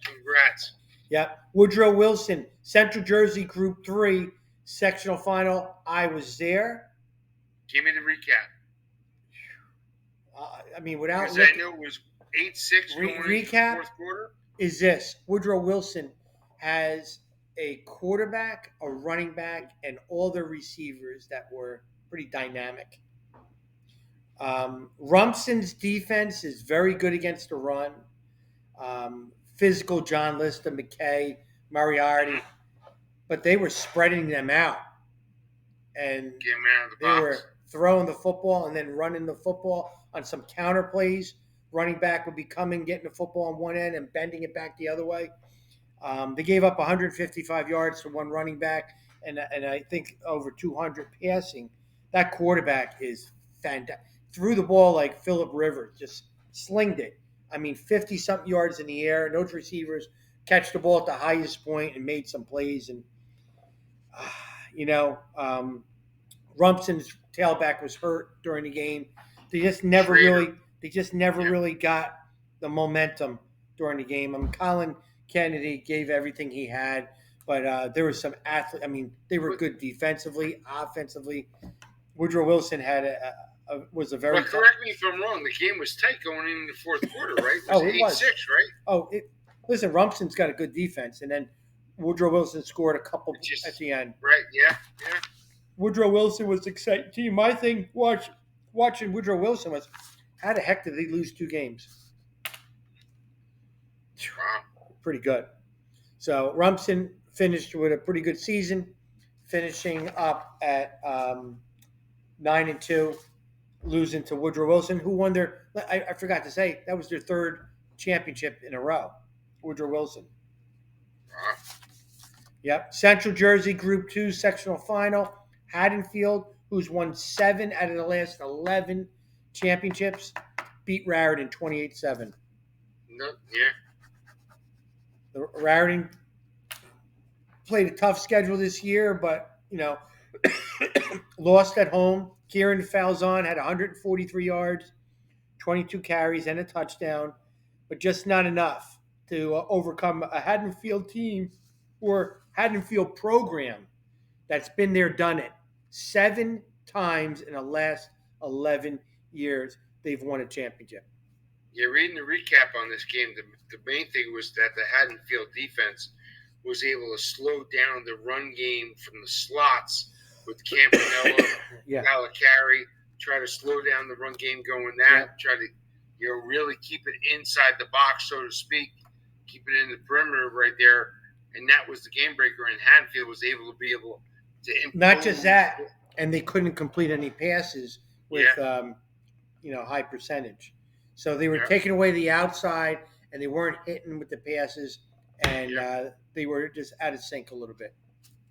Congrats. Yeah. Woodrow Wilson, Central Jersey Group 3 sectional final. I was there. Give me the recap. I mean, without looking, I know it was 8-6 going recap fourth quarter. Is this Woodrow Wilson has a quarterback, a running back, and all the receivers that were pretty dynamic. Rumson's defense is very good against the run. Physical John Lister, McKay, Moriarty, but they were spreading them out. And they were throwing the football and then running the football on some counter plays. Running back would be coming, getting the football on one end and bending it back the other way. They gave up 155 yards to one running back and I think over 200 passing. That quarterback is fantastic. Threw the ball like Phillip Rivers, just slinged it. I mean, 50-something yards in the air. Those receivers catch the ball at the highest point and made some plays. And, Rumson's tailback was hurt during the game. They just never Schrader. really got the momentum during the game. I mean, Colin Kennedy gave everything he had, but there was some athlete. I mean, they were good defensively, offensively. Woodrow Wilson was a very But correct me if I'm wrong. The game was tight going into the fourth quarter, right? It was it was 8-6, right? Listen, Rumson's got a good defense, and then Woodrow Wilson scored a couple at the end. Right? Yeah. Woodrow Wilson was exciting team. My thing watching Woodrow Wilson was, how the heck did they lose 2 games? Wow. Pretty good. So Rumson finished with a pretty good season, finishing up at 9-2, losing to Woodrow Wilson, who won their. I forgot to say that was their 3rd championship in a row. Woodrow Wilson. Wow. Yep. Central Jersey Group 2 sectional final. Haddonfield, who's won 7 out of the last 11 championships, beat Raritan 28-7. No, yeah. The Raritan played a tough schedule this year, but lost at home. Kieran Falzon had 143 yards, 22 carries, and a touchdown, but just not enough to overcome a Haddonfield team or Haddonfield program that's been there, done it. 7 times in the last 11 years, they've won a championship. Yeah, reading the recap on this game, the main thing was that the Haddonfield defense was able to slow down the run game from the slots with Campanella, Palacari, try to slow down the run game going that, try to really keep it inside the box, so to speak, keep it in the perimeter right there, and that was the game breaker, and Haddonfield was able to impose. Not just that, and they couldn't complete any passes with high percentage. So they were taking away the outside, and they weren't hitting with the passes, and they were just out of sync a little bit.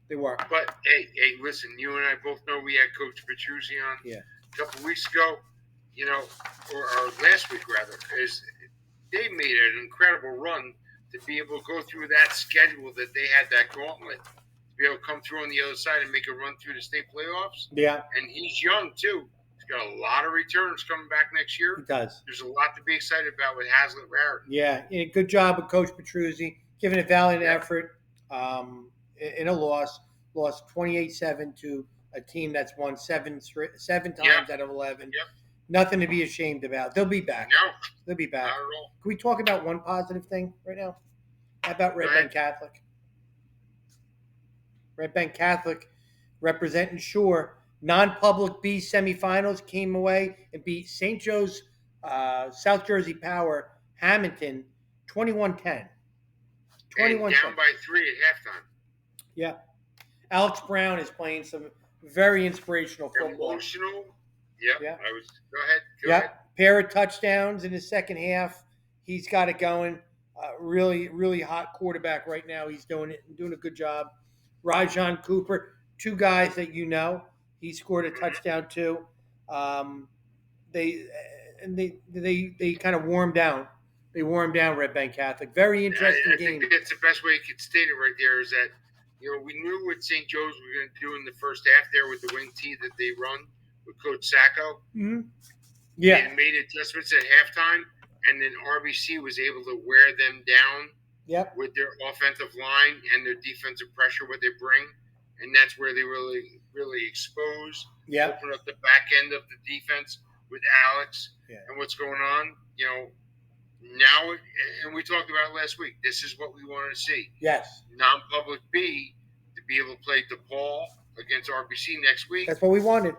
They were. But hey, listen, you and I both know we had Coach Petruzzi on a couple of weeks ago, or last week rather, is they made an incredible run to be able to go through that schedule that they had, that gauntlet, to be able to come through on the other side and make a run through the state playoffs. Yeah. And he's young too. He's got a lot of returns coming back next year. He does. There's a lot to be excited about with Hazlitt Raritan. Yeah, good job with Coach Petruzzi, giving a valiant effort in a loss 28-7 to a team that's won 7 times out of 11. Yep. Nothing to be ashamed about. They'll be back. No. They'll be back. Not at all. Can we talk about one positive thing right now? How about Red Bank Catholic? Red Bank Catholic representing Shore. Non-public B semifinals came away and beat St. Joe's South Jersey Power Hamilton 21-10. 21 down by 3 at halftime. Yeah. Alex Brown is playing some very inspirational football. Emotional. Yep. Yeah. Go ahead. Go ahead. Pair of touchdowns in the second half. He's got it going. Really, really hot quarterback right now. He's doing a good job. Rajon Cooper, 2 guys that you know. He scored a touchdown too. They kind of warmed down. They wore him down, Red Bank Catholic. Very interesting game. I think that's the best way you could state it right there, is that we knew what St. Joe's was going to do in the first half there with the wing tee that they run with Coach Sacco. Mm-hmm. Yeah. They made adjustments at halftime, and then RBC was able to wear them down with their offensive line and their defensive pressure, what they bring. And that's where they really, really expose, open up the back end of the defense with Alex and what's going on. Now, and we talked about it last week, this is what we wanted to see. Yes. Non-public B to be able to play DePaul against RBC next week. That's what we wanted.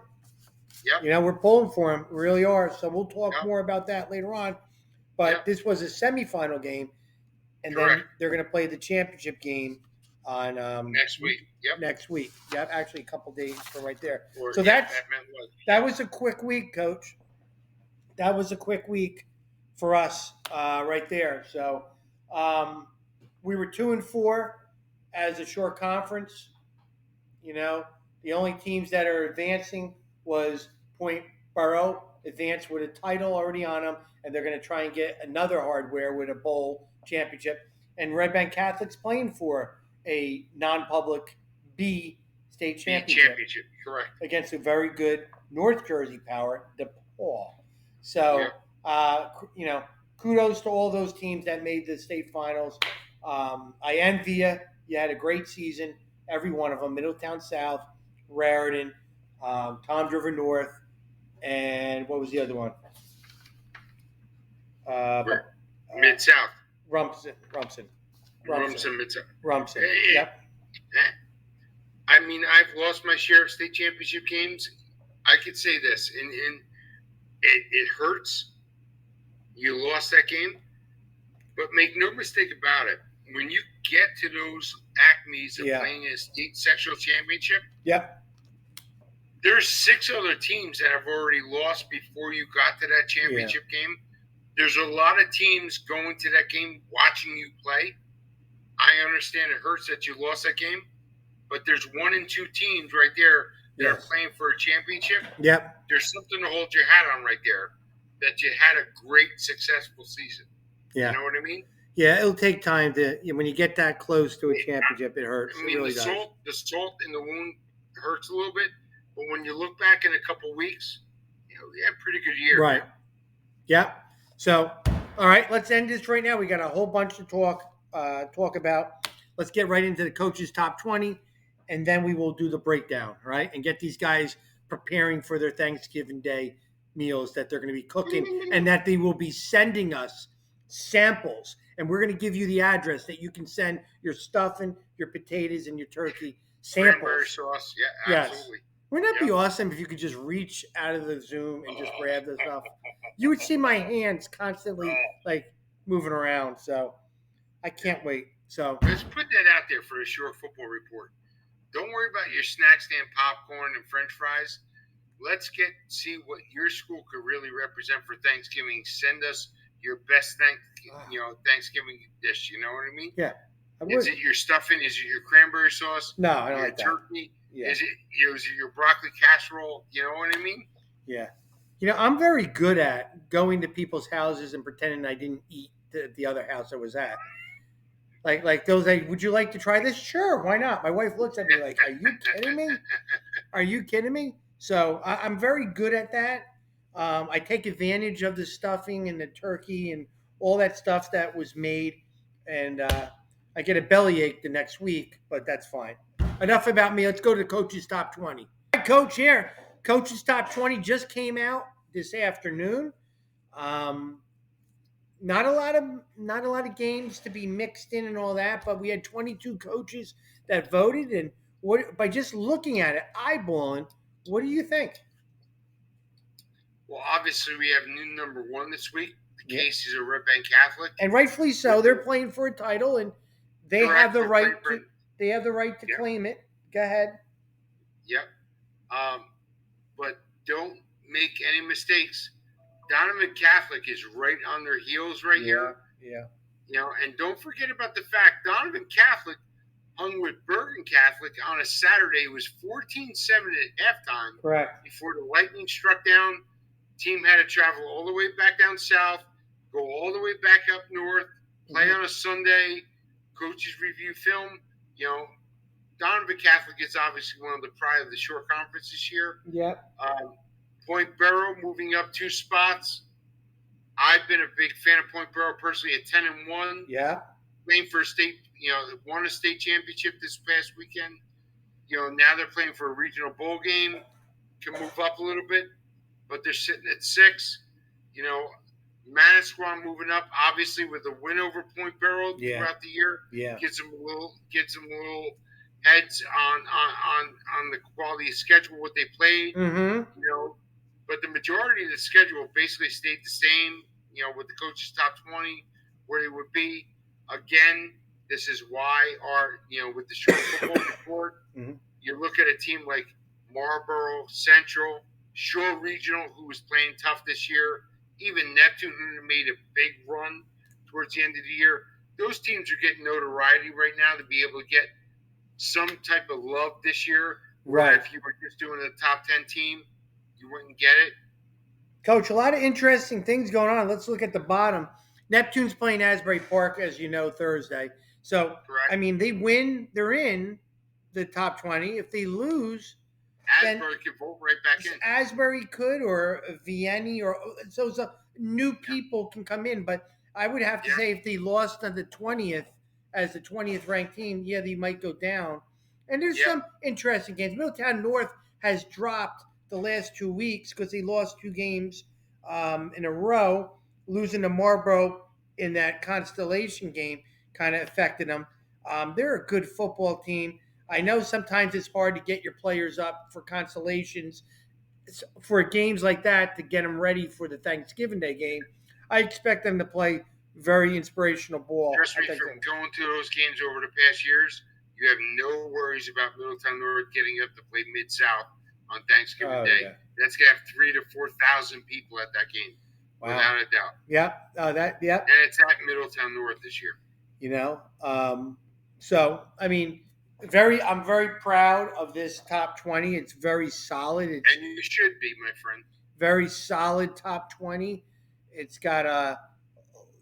Yep. We're pulling for him. We really are. So we'll talk more about that later on. But this was a semifinal game, and then they're going to play the championship game on next week. Yep. Next week. Yep. Actually, a couple days from right there. So that was a quick week, Coach. That was a quick week for us right there. So we were 2-4 as a short conference. The only teams that are advancing was Point Borough, advanced with a title already on them, and they're going to try and get another hardware with a bowl championship. And Red Bank Catholic's playing for a non-public B state championship. Correct. Against a very good North Jersey Power, DePaul. So, kudos to all those teams that made the state finals. I envy you. You had a great season, every one of them. Middletown South, Raritan, Toms River North, and what was the other one? Mid South. Rumson. Mid South. Rumson. Yep. I mean, I've lost my share of state championship games. I could say this, and it hurts. You lost that game, but make no mistake about it. When you get to those acmes of playing a state sectional championship, there's 6 other teams that have already lost before you got to that championship game. There's a lot of teams going to that game watching you play. I understand it hurts that you lost that game, but there's 1 and 2 teams right there that are playing for a championship. Yep. There's something to hold your hat on right there, that you had a great, successful season. Yeah. You know what I mean? Yeah, it'll take time to, when you get that close to a championship, it hurts. I mean, it really the salt in the wound hurts a little bit, but when you look back in a couple weeks, we had a pretty good year. Right. Yep. So, all right, let's end this right now. We got a whole bunch to talk about. Let's get right into the coaches' top 20, and then we will do the breakdown, right? And get these guys preparing for their Thanksgiving Day meals that they're going to be cooking, and that they will be sending us samples. And we're going to give you the address that you can send your stuffing, your potatoes, and your turkey samples. Cranberry sauce, yeah, absolutely. Yes. Wouldn't that be awesome if you could just reach out of the Zoom and just grab the stuff? You would see my hands constantly like moving around. So I can't wait. So let's put that out there for the Shore Football Report. Don't worry about your snack stand popcorn and French fries. Let's see what your school could really represent for Thanksgiving. Send us your best Thanksgiving dish. You know what I mean? Yeah. Is it your stuffing? Is it your cranberry sauce? No, I don't like turkey? That. Yeah. Is it your broccoli casserole? You know what I mean? Yeah. I'm very good at going to people's houses and pretending I didn't eat the other house I was at. Like those, would you like to try this? Sure, why not? My wife looks at me like, are you kidding me? Are you kidding me? So I'm very good at that. I take advantage of the stuffing and the turkey and all that stuff that was made. And I get a bellyache the next week, but that's fine. Enough about me. Let's go to the Coach's Top 20. All right, Coach, here. Coach's Top 20 just came out this afternoon. Not a lot of games to be mixed in and all that, but we had 22 coaches that voted, and by just looking at it, eyeballing, what do you think? Well, obviously we have new number 1 this week. The Casey's are Red Bank Catholic, and rightfully so. They're playing for a title, and they have the right to. They have the right to claim it. Go ahead. Yep. But don't make any mistakes. Donovan Catholic is right on their heels here. Yeah. And don't forget about the fact Donovan Catholic hung with Bergen Catholic on a Saturday. It was 14-7 at halftime. Correct. Before the lightning struck down, team had to travel all the way back down south, go all the way back up north, play on a Sunday, coaches review film. Donovan Catholic is obviously one of the pride of the Shore Conference this year. Yep. Point Barrow moving up 2 spots. I've been a big fan of Point Barrow personally at 10-1. Yeah. Playing for a state, won a state championship this past weekend. Now they're playing for a regional bowl game. Can move up a little bit, but they're sitting at 6. Manasquan moving up, obviously with a win over Point Barrow throughout the year. Yeah. Gets them a little heads on the quality of schedule, what they played. Mm-hmm. But the majority of the schedule basically stayed the same, with the coaches' top 20, where they would be. Again, this is why with the Shore Football Report, you look at a team like Marlboro Central, Shore Regional, who was playing tough this year, even Neptune, who made a big run towards the end of the year. Those teams are getting notoriety right now to be able to get some type of love this year. Right. If you were just doing a top 10 team, you wouldn't get it. Coach, a lot of interesting things going on. Let's look at the bottom. Neptune's playing Asbury Park, as you know, Thursday. So, correct. I mean, they win, they're in the top 20. If they lose, Asbury could vote right back in. Asbury could, or Vienny, or so new people can come in. But I would have to say if they lost on the 20th as the 20th ranked team, they might go down. And there's some interesting games. Middletown North has dropped the last 2 weeks because they lost 2 games in a row. Losing to Marlboro in that Constellation game kind of affected them. They're a good football team. I know sometimes it's hard to get your players up for consolations for games like that to get them ready for the Thanksgiving Day game. I expect them to play very inspirational ball. Trust me, from going to those games over the past years, you have no worries about Middletown North getting up to play Mid-South on Thanksgiving Day. Yeah. That's going to have 3,000 to 4,000 people at that game, without a doubt. Yep. And it's at Middletown North this year. So, I mean, I'm very proud of this top 20. It's very solid. And you should be, my friend. Very solid top 20. It's got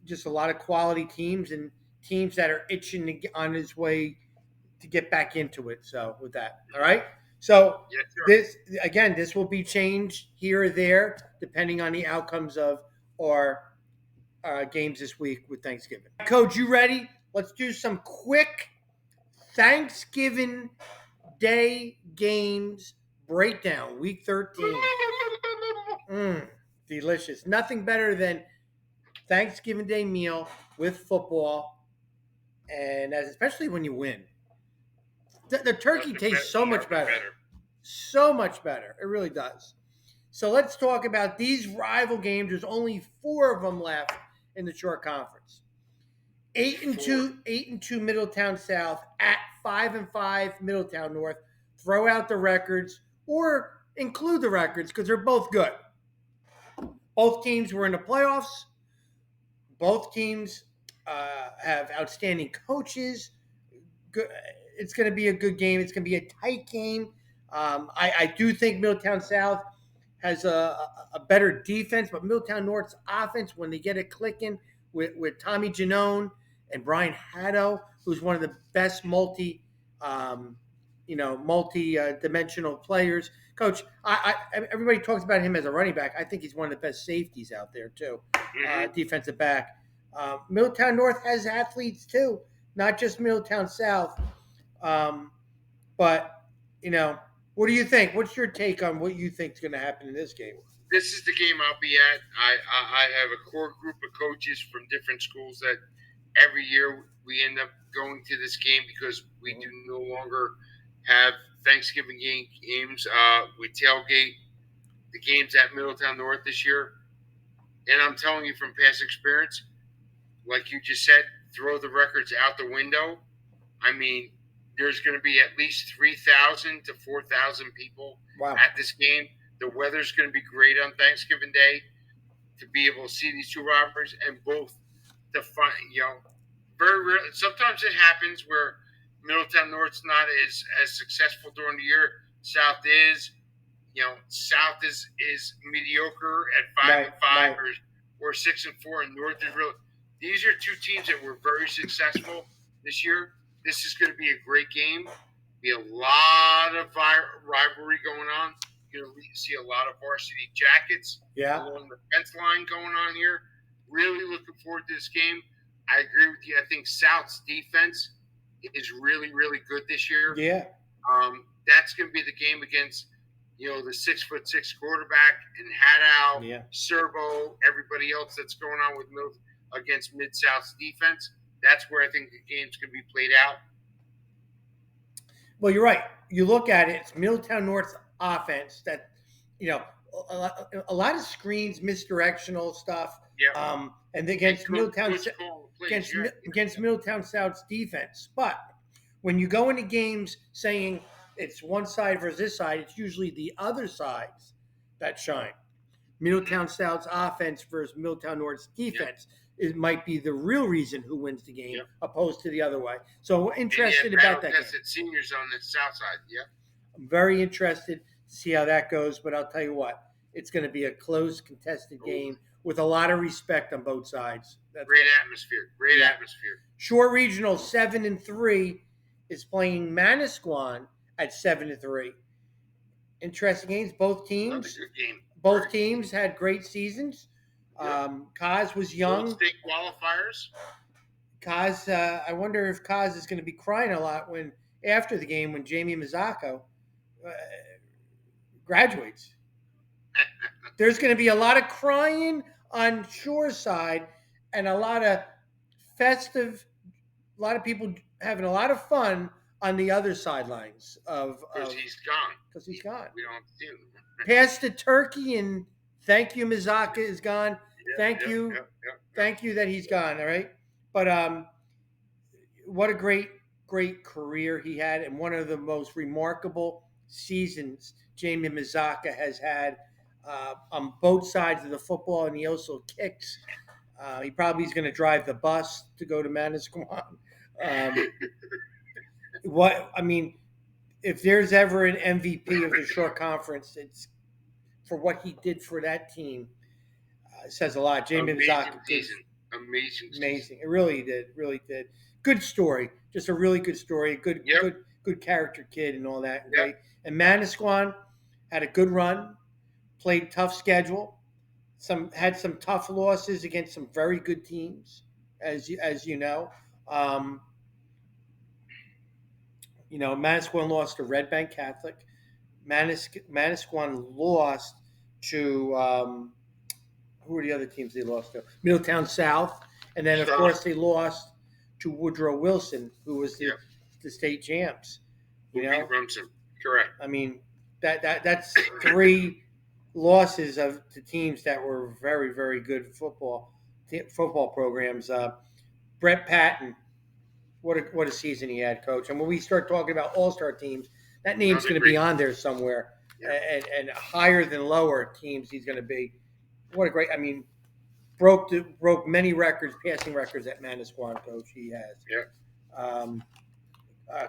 just a lot of quality teams and teams that are itching to get on his way to get back into it. So, with that, all right. So, this will be changed here or there depending on the outcomes of our games this week with Thanksgiving. Coach, you ready? Let's do some quick Thanksgiving Day games breakdown. Week 13. Delicious. Nothing better than Thanksgiving Day meal with football, and especially when you win. The turkey tastes so much better. So much better. It really does. So let's talk about these rival games. There's only 4 of them left in the short conference. 8-2 Middletown South at 5-5 Middletown North. Throw out the records or include the records because they're both good. Both teams were in the playoffs. Both teams have outstanding coaches. It's going to be a good game. It's going to be a tight game. I do think Middletown South has a better defense, but Middletown North's offense, when they get it clicking with Tommy Janone and Brian Haddo, who's one of the best multi-dimensional players. Coach, everybody talks about him as a running back. I think he's one of the best safeties out there too, defensive back. Middletown North has athletes too, not just Middletown South. But what do you think? What's your take on what you think is going to happen in this game? This is the game I'll be at. I have a core group of coaches from different schools that every year we end up going to this game because we do no longer have Thanksgiving games. We tailgate the games at Middletown North this year. And I'm telling you from past experience, like you just said, throw the records out the window. I mean, there's going to be at least 3,000 to 4,000 people at this game. The weather's going to be great on Thanksgiving Day to be able to see these 2 rivalries and both define, very rarely. Sometimes it happens where Middletown North's not as successful during the year. South is, South is mediocre at 5-5 or 6-4, and North is real. These are 2 teams that were very successful this year. This is going to be a great game. Be a lot of rivalry going on. You're going to see a lot of varsity jackets along the fence line going on here. Really looking forward to this game. I agree with you. I think South's defense is really, really good this year. Yeah. That's going to be the game against, the 6'6" quarterback and Haddow, Serbo, everybody else that's going on with against Mid-South's defense. That's where I think the game's going to be played out. Well, you're right. You look at it, it's Middletown North's offense that, a lot of screens, misdirectional stuff. Yeah. And against Middletown South's defense. But when you go into games saying it's one side versus this side, it's usually the other sides that shine. Middletown South's offense versus Middletown North's defense. It might be the real reason who wins the game, opposed to the other way. So we're interested about that game. Seniors on the south side, I'm very interested to see how that goes, but I'll tell you what, it's going to be a close, contested game with a lot of respect on both sides. Great atmosphere. Shore Regional 7-3 is playing Manasquan at 7-3. interesting games. Both Another teams, good game. both Very teams had great seasons. Yep. Kaz was Gold young. State qualifiers. Kaz, I wonder if Kaz is going to be crying a lot when after the game when Jamie Mazzocco graduates. There's going to be a lot of crying on Shore's side and a lot of festive, a lot of people having a lot of fun on the other sidelines Because he's gone. Because he's gone. We don't see him. Pass the turkey and thank you, Mizaka is gone. Thank you that he's gone. All right, but what a great career he had, and one of the most remarkable seasons Jamie Mizaka has had on both sides of the football, and he also kicks. He probably is going to drive the bus to go to Manasquan. If there's ever an MVP of the short conference, it's for what he did for that team. It says a lot. Jamie Mizaka, Amazing. It really did. Good story. Just a really good story. Good character kid and all that. Yep. Great. And Manasquan had a good run. Played tough schedule. Had some tough losses against some very good teams, as you know. Manasquan lost to Red Bank Catholic. Manasquan lost to who were the other teams they lost to? Middletown South, and then of course they lost to Woodrow Wilson, who was the state champs. Rumson. Correct. I mean, that's 3 losses of the teams that were very, very good football programs. Brett Patton, what a season he had, Coach. And when we start talking about all-star teams, that name's going to be on there somewhere, and higher than lower teams he's going to be. What a great! I mean, broke many records, passing records at Manasquan, Coach. He has. Yeah.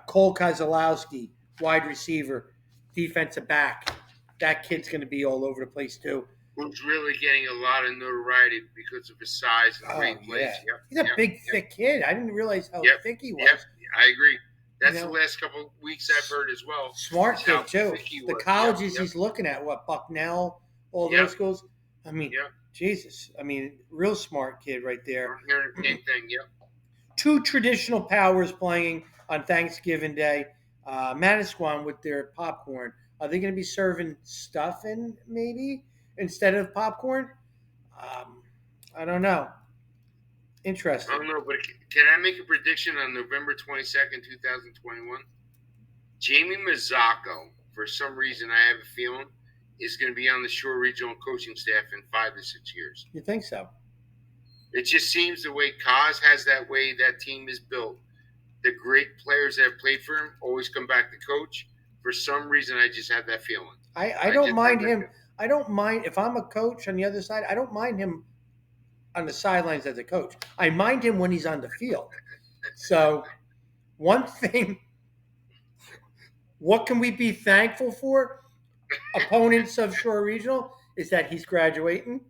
Cole Kozlowski, wide receiver, defensive back. That kid's going to be all over the place too. Who's really getting a lot of notoriety because of his size and great plays. Yeah. He's a big, thick kid. I didn't realize how thick he was. Yep. I agree. That's the last couple of weeks I've heard as well. Smart kid too. The colleges he's looking at, Bucknell, all those schools. I mean, Jesus. I mean, real smart kid right there. I'm hearing the same thing. 2 traditional powers playing on Thanksgiving Day. Manasquan with their popcorn. Are they going to be serving stuffing maybe instead of popcorn? I don't know. Interesting. I don't know, but can I make a prediction on November 22nd, 2021? Jamie Mazzocco, for some reason I have a feeling, is going to be on the Shore Regional coaching staff in 5 to 6 years. You think so? It just seems the way Kaz has that way that team is built. The great players that have played for him always come back to coach. For some reason, I just have that feeling. I don't mind him. I don't mind if I'm a coach on the other side. I don't mind him on the sidelines as a coach. I mind him when he's on the field. So, one thing, what can we be thankful for? Opponents of Shore Regional is that he's graduating,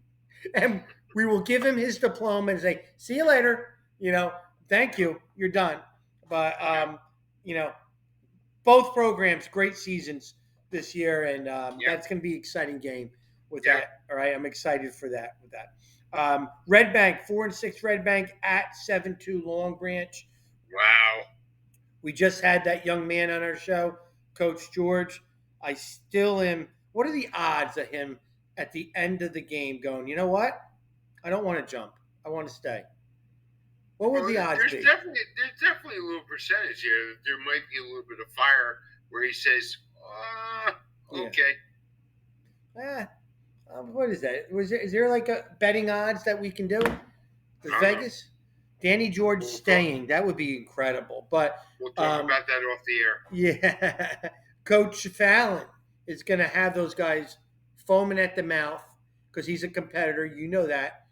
and we will give him his diploma and say, "See you later." Thank you. You're done. But both programs, great seasons this year, and that's going to be an exciting game with that. All right, I'm excited for that. With that, Red Bank 4-6 Red Bank at 7-2 Long Branch. Wow. We just had that young man on our show, Coach George. I still am. What are the odds of him at the end of the game going, you know what? I don't want to jump. I want to stay. What would the odds be? There's definitely a little percentage here. There might be a little bit of fire where he says, okay. What is that? Is there like a betting odds that we can do? Vegas? Danny George staying. That would be incredible. But we'll talk about that off the air. Yeah. Coach Fallon is going to have those guys foaming at the mouth because he's a competitor. You know that.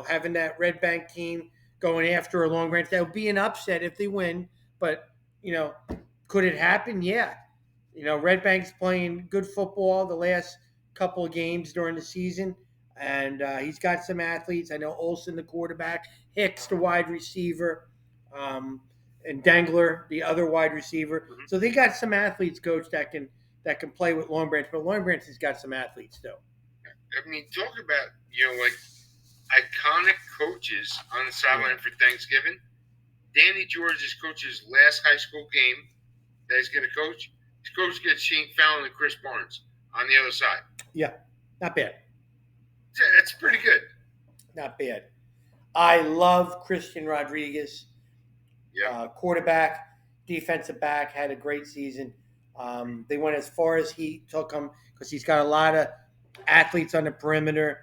Having that Red Bank team going after a Long Branch, that would be an upset if they win. But, could it happen? Yeah. Red Bank's playing good football the last couple of games during the season, and he's got some athletes. I know Olson, the quarterback, Hicks, the wide receiver, and Dangler, the other wide receiver. Mm-hmm. So they got some athletes, Coach, that can that can play with Long Branch, but Long Branch has got some athletes too. I mean, talk about, like iconic coaches on the sideline for Thanksgiving. Danny George is coach's last high school game that he's going to coach. His coach gets Shane Fallon and Chris Barnes on the other side. Yeah, not bad. That's pretty good. Not bad. I love Christian Rodriguez, quarterback, defensive back, had a great season. They went as far as he took them because he's got a lot of athletes on the perimeter.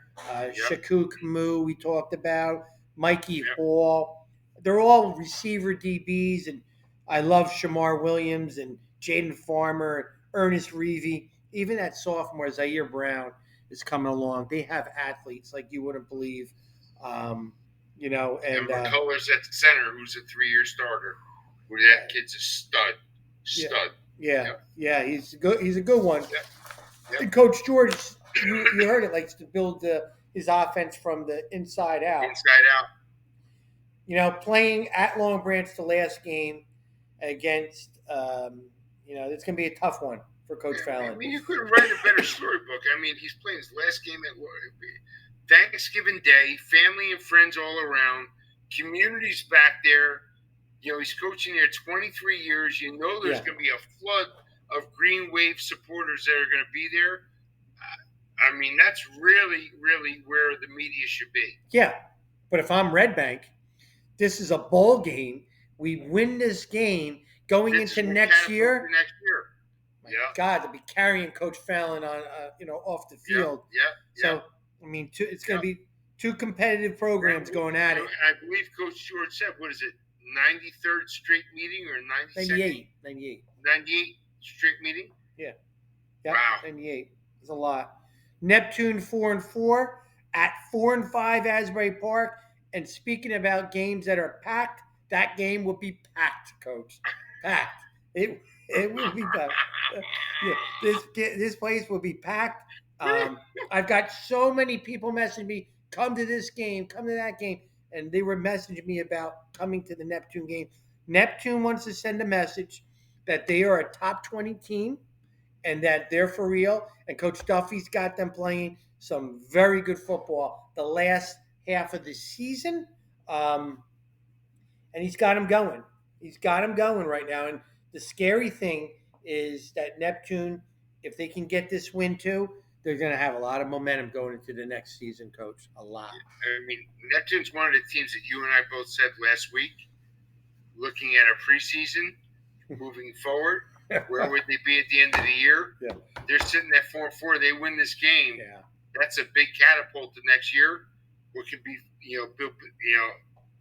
Shaku Kamu, we talked about, Mikey Hall. They're all receiver DBs, and I love Shamar Williams and Jaden Farmer, Ernest Reevy. Even that sophomore, Zaire Brown, is coming along. They have athletes like you wouldn't believe. And McCullers at the center, who's a 3-year starter. That kid's a stud. Yeah. He's good. He's a good one. Yep. And Coach George, you heard it, likes to build his offense from the inside out. Playing at Long Branch the last game against, it's going to be a tough one for Coach Fallon. I mean, you could write a better storybook. I mean, he's playing his last game at Thanksgiving Day, family and friends all around, community's back there. He's coaching there 23 years. There's going to be a flood of Green Wave supporters that are going to be there. I mean, that's really, really where the media should be. Yeah, but if I'm Red Bank, this is a bowl game. We win this game going into next year. My God, to be carrying Coach Fallon on, off the field. So, I mean, it's going to be two competitive programs going at it. I believe Coach George said, what is it, 93rd straight meeting or 92nd? 98 straight meeting? Yeah. Wow. 98. It's a lot. Neptune 4-4 at 4-5 Asbury Park. And speaking about games that are packed, that game will be packed, Coach. Packed. It will be packed. This place will be packed. I've got so many people messaging me, come to this game, come to that game. And they were messaging me about coming to the Neptune game. Neptune wants to send a message that they are a top 20 team and that they're for real. And Coach Duffy's got them playing some very good football the last half of the season. And he's got them going. He's got them going right now. And the scary thing is that Neptune, if they can get this win too, they're going to have a lot of momentum going into the next season, Coach. A lot. I mean, Neptune's one of the teams that you and I both said last week, looking at a preseason, moving forward, where would they be at the end of the year? Yeah. They're sitting at 4-4. They win this game. Yeah. That's a big catapult to next year. What could be,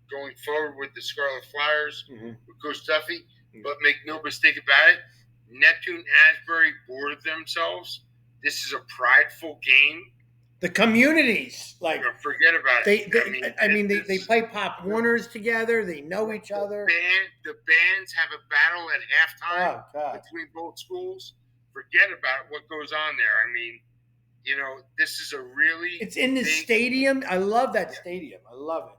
going forward with the Scarlet Flyers, with Coach Duffy. But make no mistake about it, Neptune Asbury boarded themselves. This is a prideful game. The communities, forget about it. They play Pop Warners together. They know each other. The bands have a battle at halftime between both schools. Forget about what goes on there. I mean, this is a really. It's in the stadium. I love that stadium. I love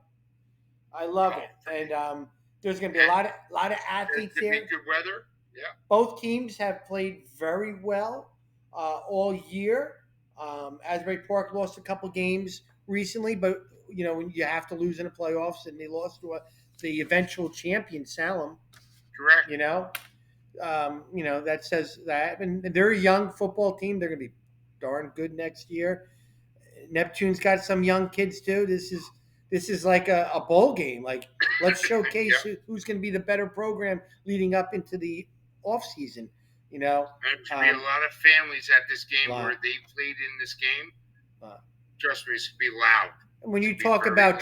it. And there's going to be a lot of athletes here. Good weather. Yeah. Both teams have played very well all year. Asbury Park lost a couple games recently, but when you have to lose in the playoffs, and they lost to the eventual champion Salem. Correct. That says that, and they're a young football team. They're going to be darn good next year. Neptune's got some young kids too. This is like a bowl game. Like, let's showcase who's going to be the better program leading up into the off season. There's going to be a lot of families at this game where they played in this game. Trust me, it's going to be loud. When you talk about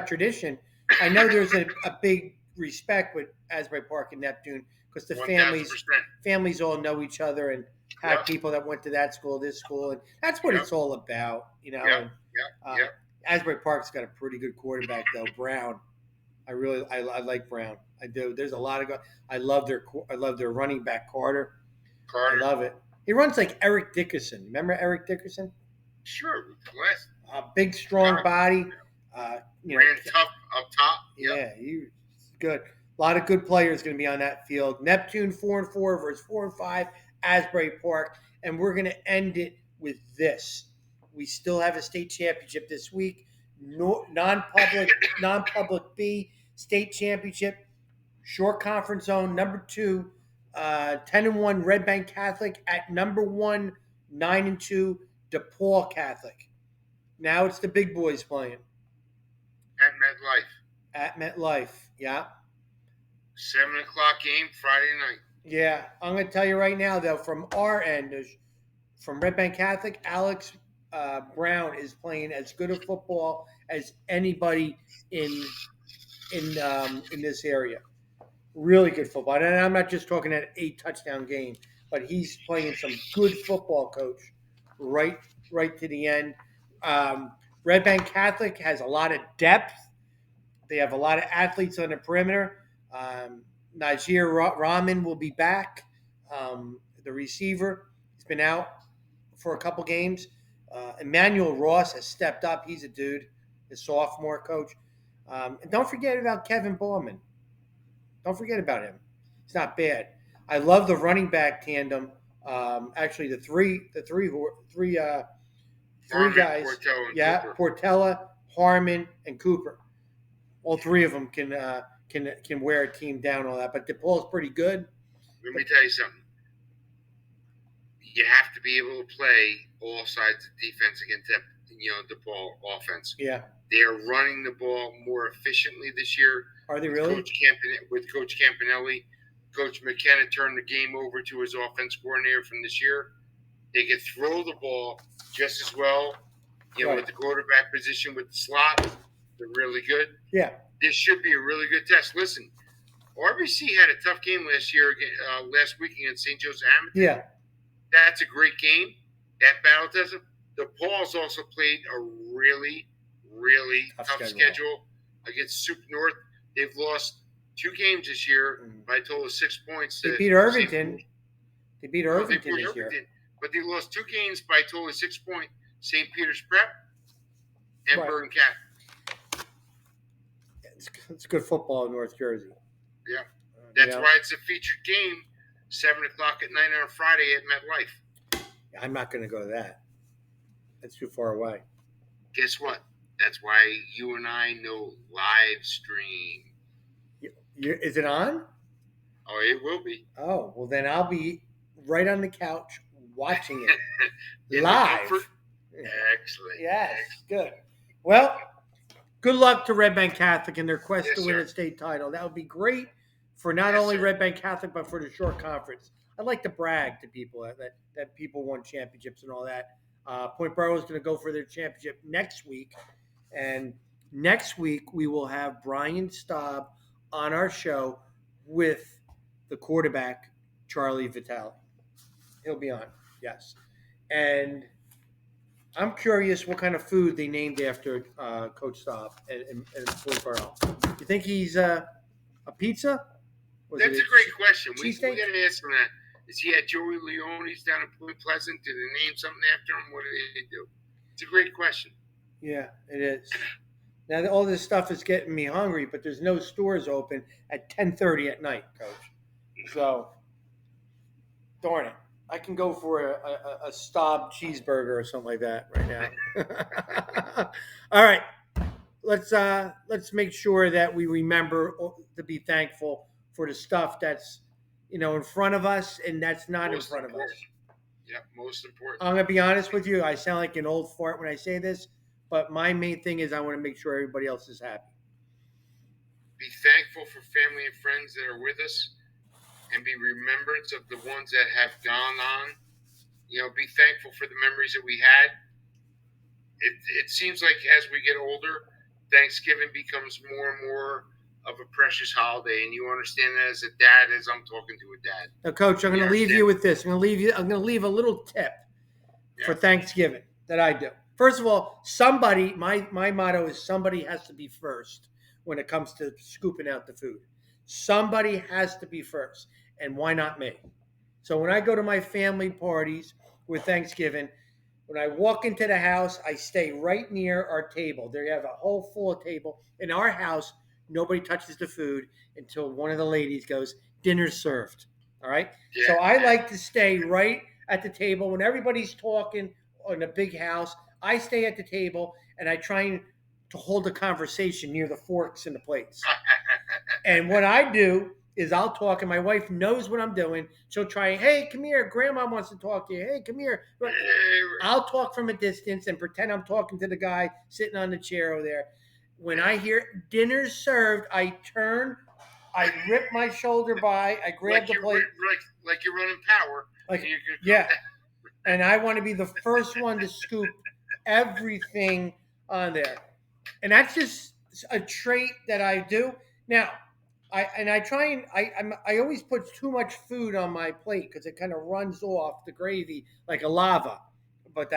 tradition, I know there's a big respect with Asbury Park and Neptune because the 1,000%. families all know each other and have people that went to that school, this school, and that's what it's all about. Asbury Park's got a pretty good quarterback though, Brown. I like Brown. I do. There's a lot of guys. I love their running back Carter. I love it. He runs like Eric Dickerson. Remember Eric Dickerson? Sure. Big, strong body. Ran tough up top. Yeah, he's good. A lot of good players going to be on that field. Neptune 4-4 versus 4-5 Asbury Park, and we're going to end it with this. We still have a state championship this week. No, non-public B state championship, short conference zone number 2, 10-1 Red Bank Catholic at number 1, 9-2 DePaul Catholic. Now it's the big boys playing At MetLife. at MetLife. Yeah. 7:00 game Friday night. Yeah, I'm going to tell you right now, though, from our end, from Red Bank Catholic, Alex Brown is playing as good a football as anybody in this area. Really good football, and I'm not just talking an 8-touchdown game, but he's playing some good football, Coach. Right to the end. Red Bank Catholic has a lot of depth. They have a lot of athletes on the perimeter. Najir Rahman will be back. The receiver, he's been out for a couple games. Emmanuel Ross has stepped up. He's a dude, the sophomore coach. And don't forget about Kevin Ballman. Don't forget about him. He's not bad. I love the running back tandem. Actually, the three Harmon, guys. Portella, and Yeah, Cooper. Portella, Harmon, and Cooper. All three of them can wear a team down, all that. But DePaul's pretty good. Let me tell you something. You have to be able to play all sides of defense against that, DePaul offense. Yeah. They are running the ball more efficiently this year. Are they really? With Coach Campanelli. Coach McKenna turned the game over to his offense coordinator from this year. They can throw the ball just as well, Right. with the quarterback position, with the slot. They're really good. Yeah. This should be a really good test. Listen, RBC had a tough game last week against St. Joseph Hamilton. Yeah. That's a great game. That battle test. DePaul's also played a really, really tough schedule against Soup North. They've lost 2 games this year by a total of 6 points. They beat Irvington. They beat Irvington this year. But they lost 2 games by a total of 6 points. St. Peter's Prep and Right. Bergen Cat. It's good football in North Jersey. Yeah. That's why it's a featured game, 7:00 at night on a Friday at MetLife. I'm not going to go to that. That's too far away. Guess what? That's why you and I know live stream. Is it on? Oh, it will be. Oh, well, then I'll be right on the couch watching it In live. the comfort. Excellent. Yes, Excellent. good. Well, good luck to Red Bank Catholic in their quest Yes, to win sir. a state title. That would be great for not Yes, only sir. Red Bank Catholic, but for the short conference. I'd like to brag to people that people won championships and all that. Point Borough is going to go for their championship next week. And next week, we will have Brian Staub on our show with the quarterback, Charlie Vitale. He'll be on, yes. And I'm curious what kind of food they named after Coach Staub and Point Borough. You think he's a pizza? That's a great question. We cheesesteak? got to ask him that. Is he at Joey Leone's down in Point Pleasant? Did they name something after him? What do they do? It's a great question. Yeah, it is. Now, all this stuff is getting me hungry, but there's no stores open at 10:30 at night, Coach. So, darn it. I can go for a Staub cheeseburger or something like that right now. All right. Let's make sure that we remember to be thankful for the stuff that's in front of us and that's not Most in front important. of us. Yeah, most important. I'm gonna be honest with you. I sound like an old fart when I say this, but my main thing is I want to make sure everybody else is happy. Be thankful for family and friends that are with us, and be remembrance of the ones that have gone on. Be thankful for the memories that we had. It seems like as we get older, Thanksgiving becomes more and more of a precious holiday, and you understand that as a dad, as I'm talking to a dad. Now, Coach, I'm going to leave you with this. I'm going to leave a little tip for Thanksgiving that I do. First of all, somebody. My motto is somebody has to be first when it comes to scooping out the food. Somebody has to be first, and why not me? So when I go to my family parties with Thanksgiving, when I walk into the house, I stay right near our table. They have a whole full table. In our house, nobody touches the food until one of the ladies goes, "Dinner's served." All right. Yeah. So I like to stay right at the table when everybody's talking in a big house. I stay at the table and I try to hold a conversation near the forks and the plates. And what I do is I'll talk, and my wife knows what I'm doing. She'll try, hey, come here. Grandma wants to talk to you. Hey, come here. I'll talk from a distance and pretend I'm talking to the guy sitting on the chair over there. When I hear dinner's served, I turn, I rip my shoulder by, I grab the plate. Like you're running power. Like, yeah. And I want to be the first one to scoop everything on there. And that's just a trait that I do. Now, I try and I always put too much food on my plate because it kind of runs off the gravy like a lava. But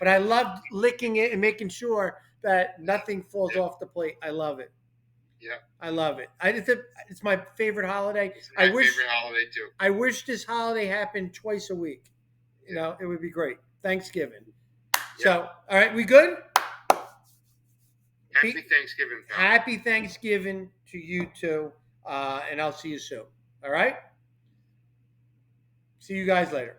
I love licking it and making sure that nothing falls off the plate. I love it. Yeah, I love it. It's my favorite holiday. It's my favorite holiday too. I wish this holiday happened twice a week. You know, it would be great. Thanksgiving. Yeah. So, all right, we good? Happy Thanksgiving, pal. Happy Thanksgiving to you too. And I'll see you soon. All right? See you guys later.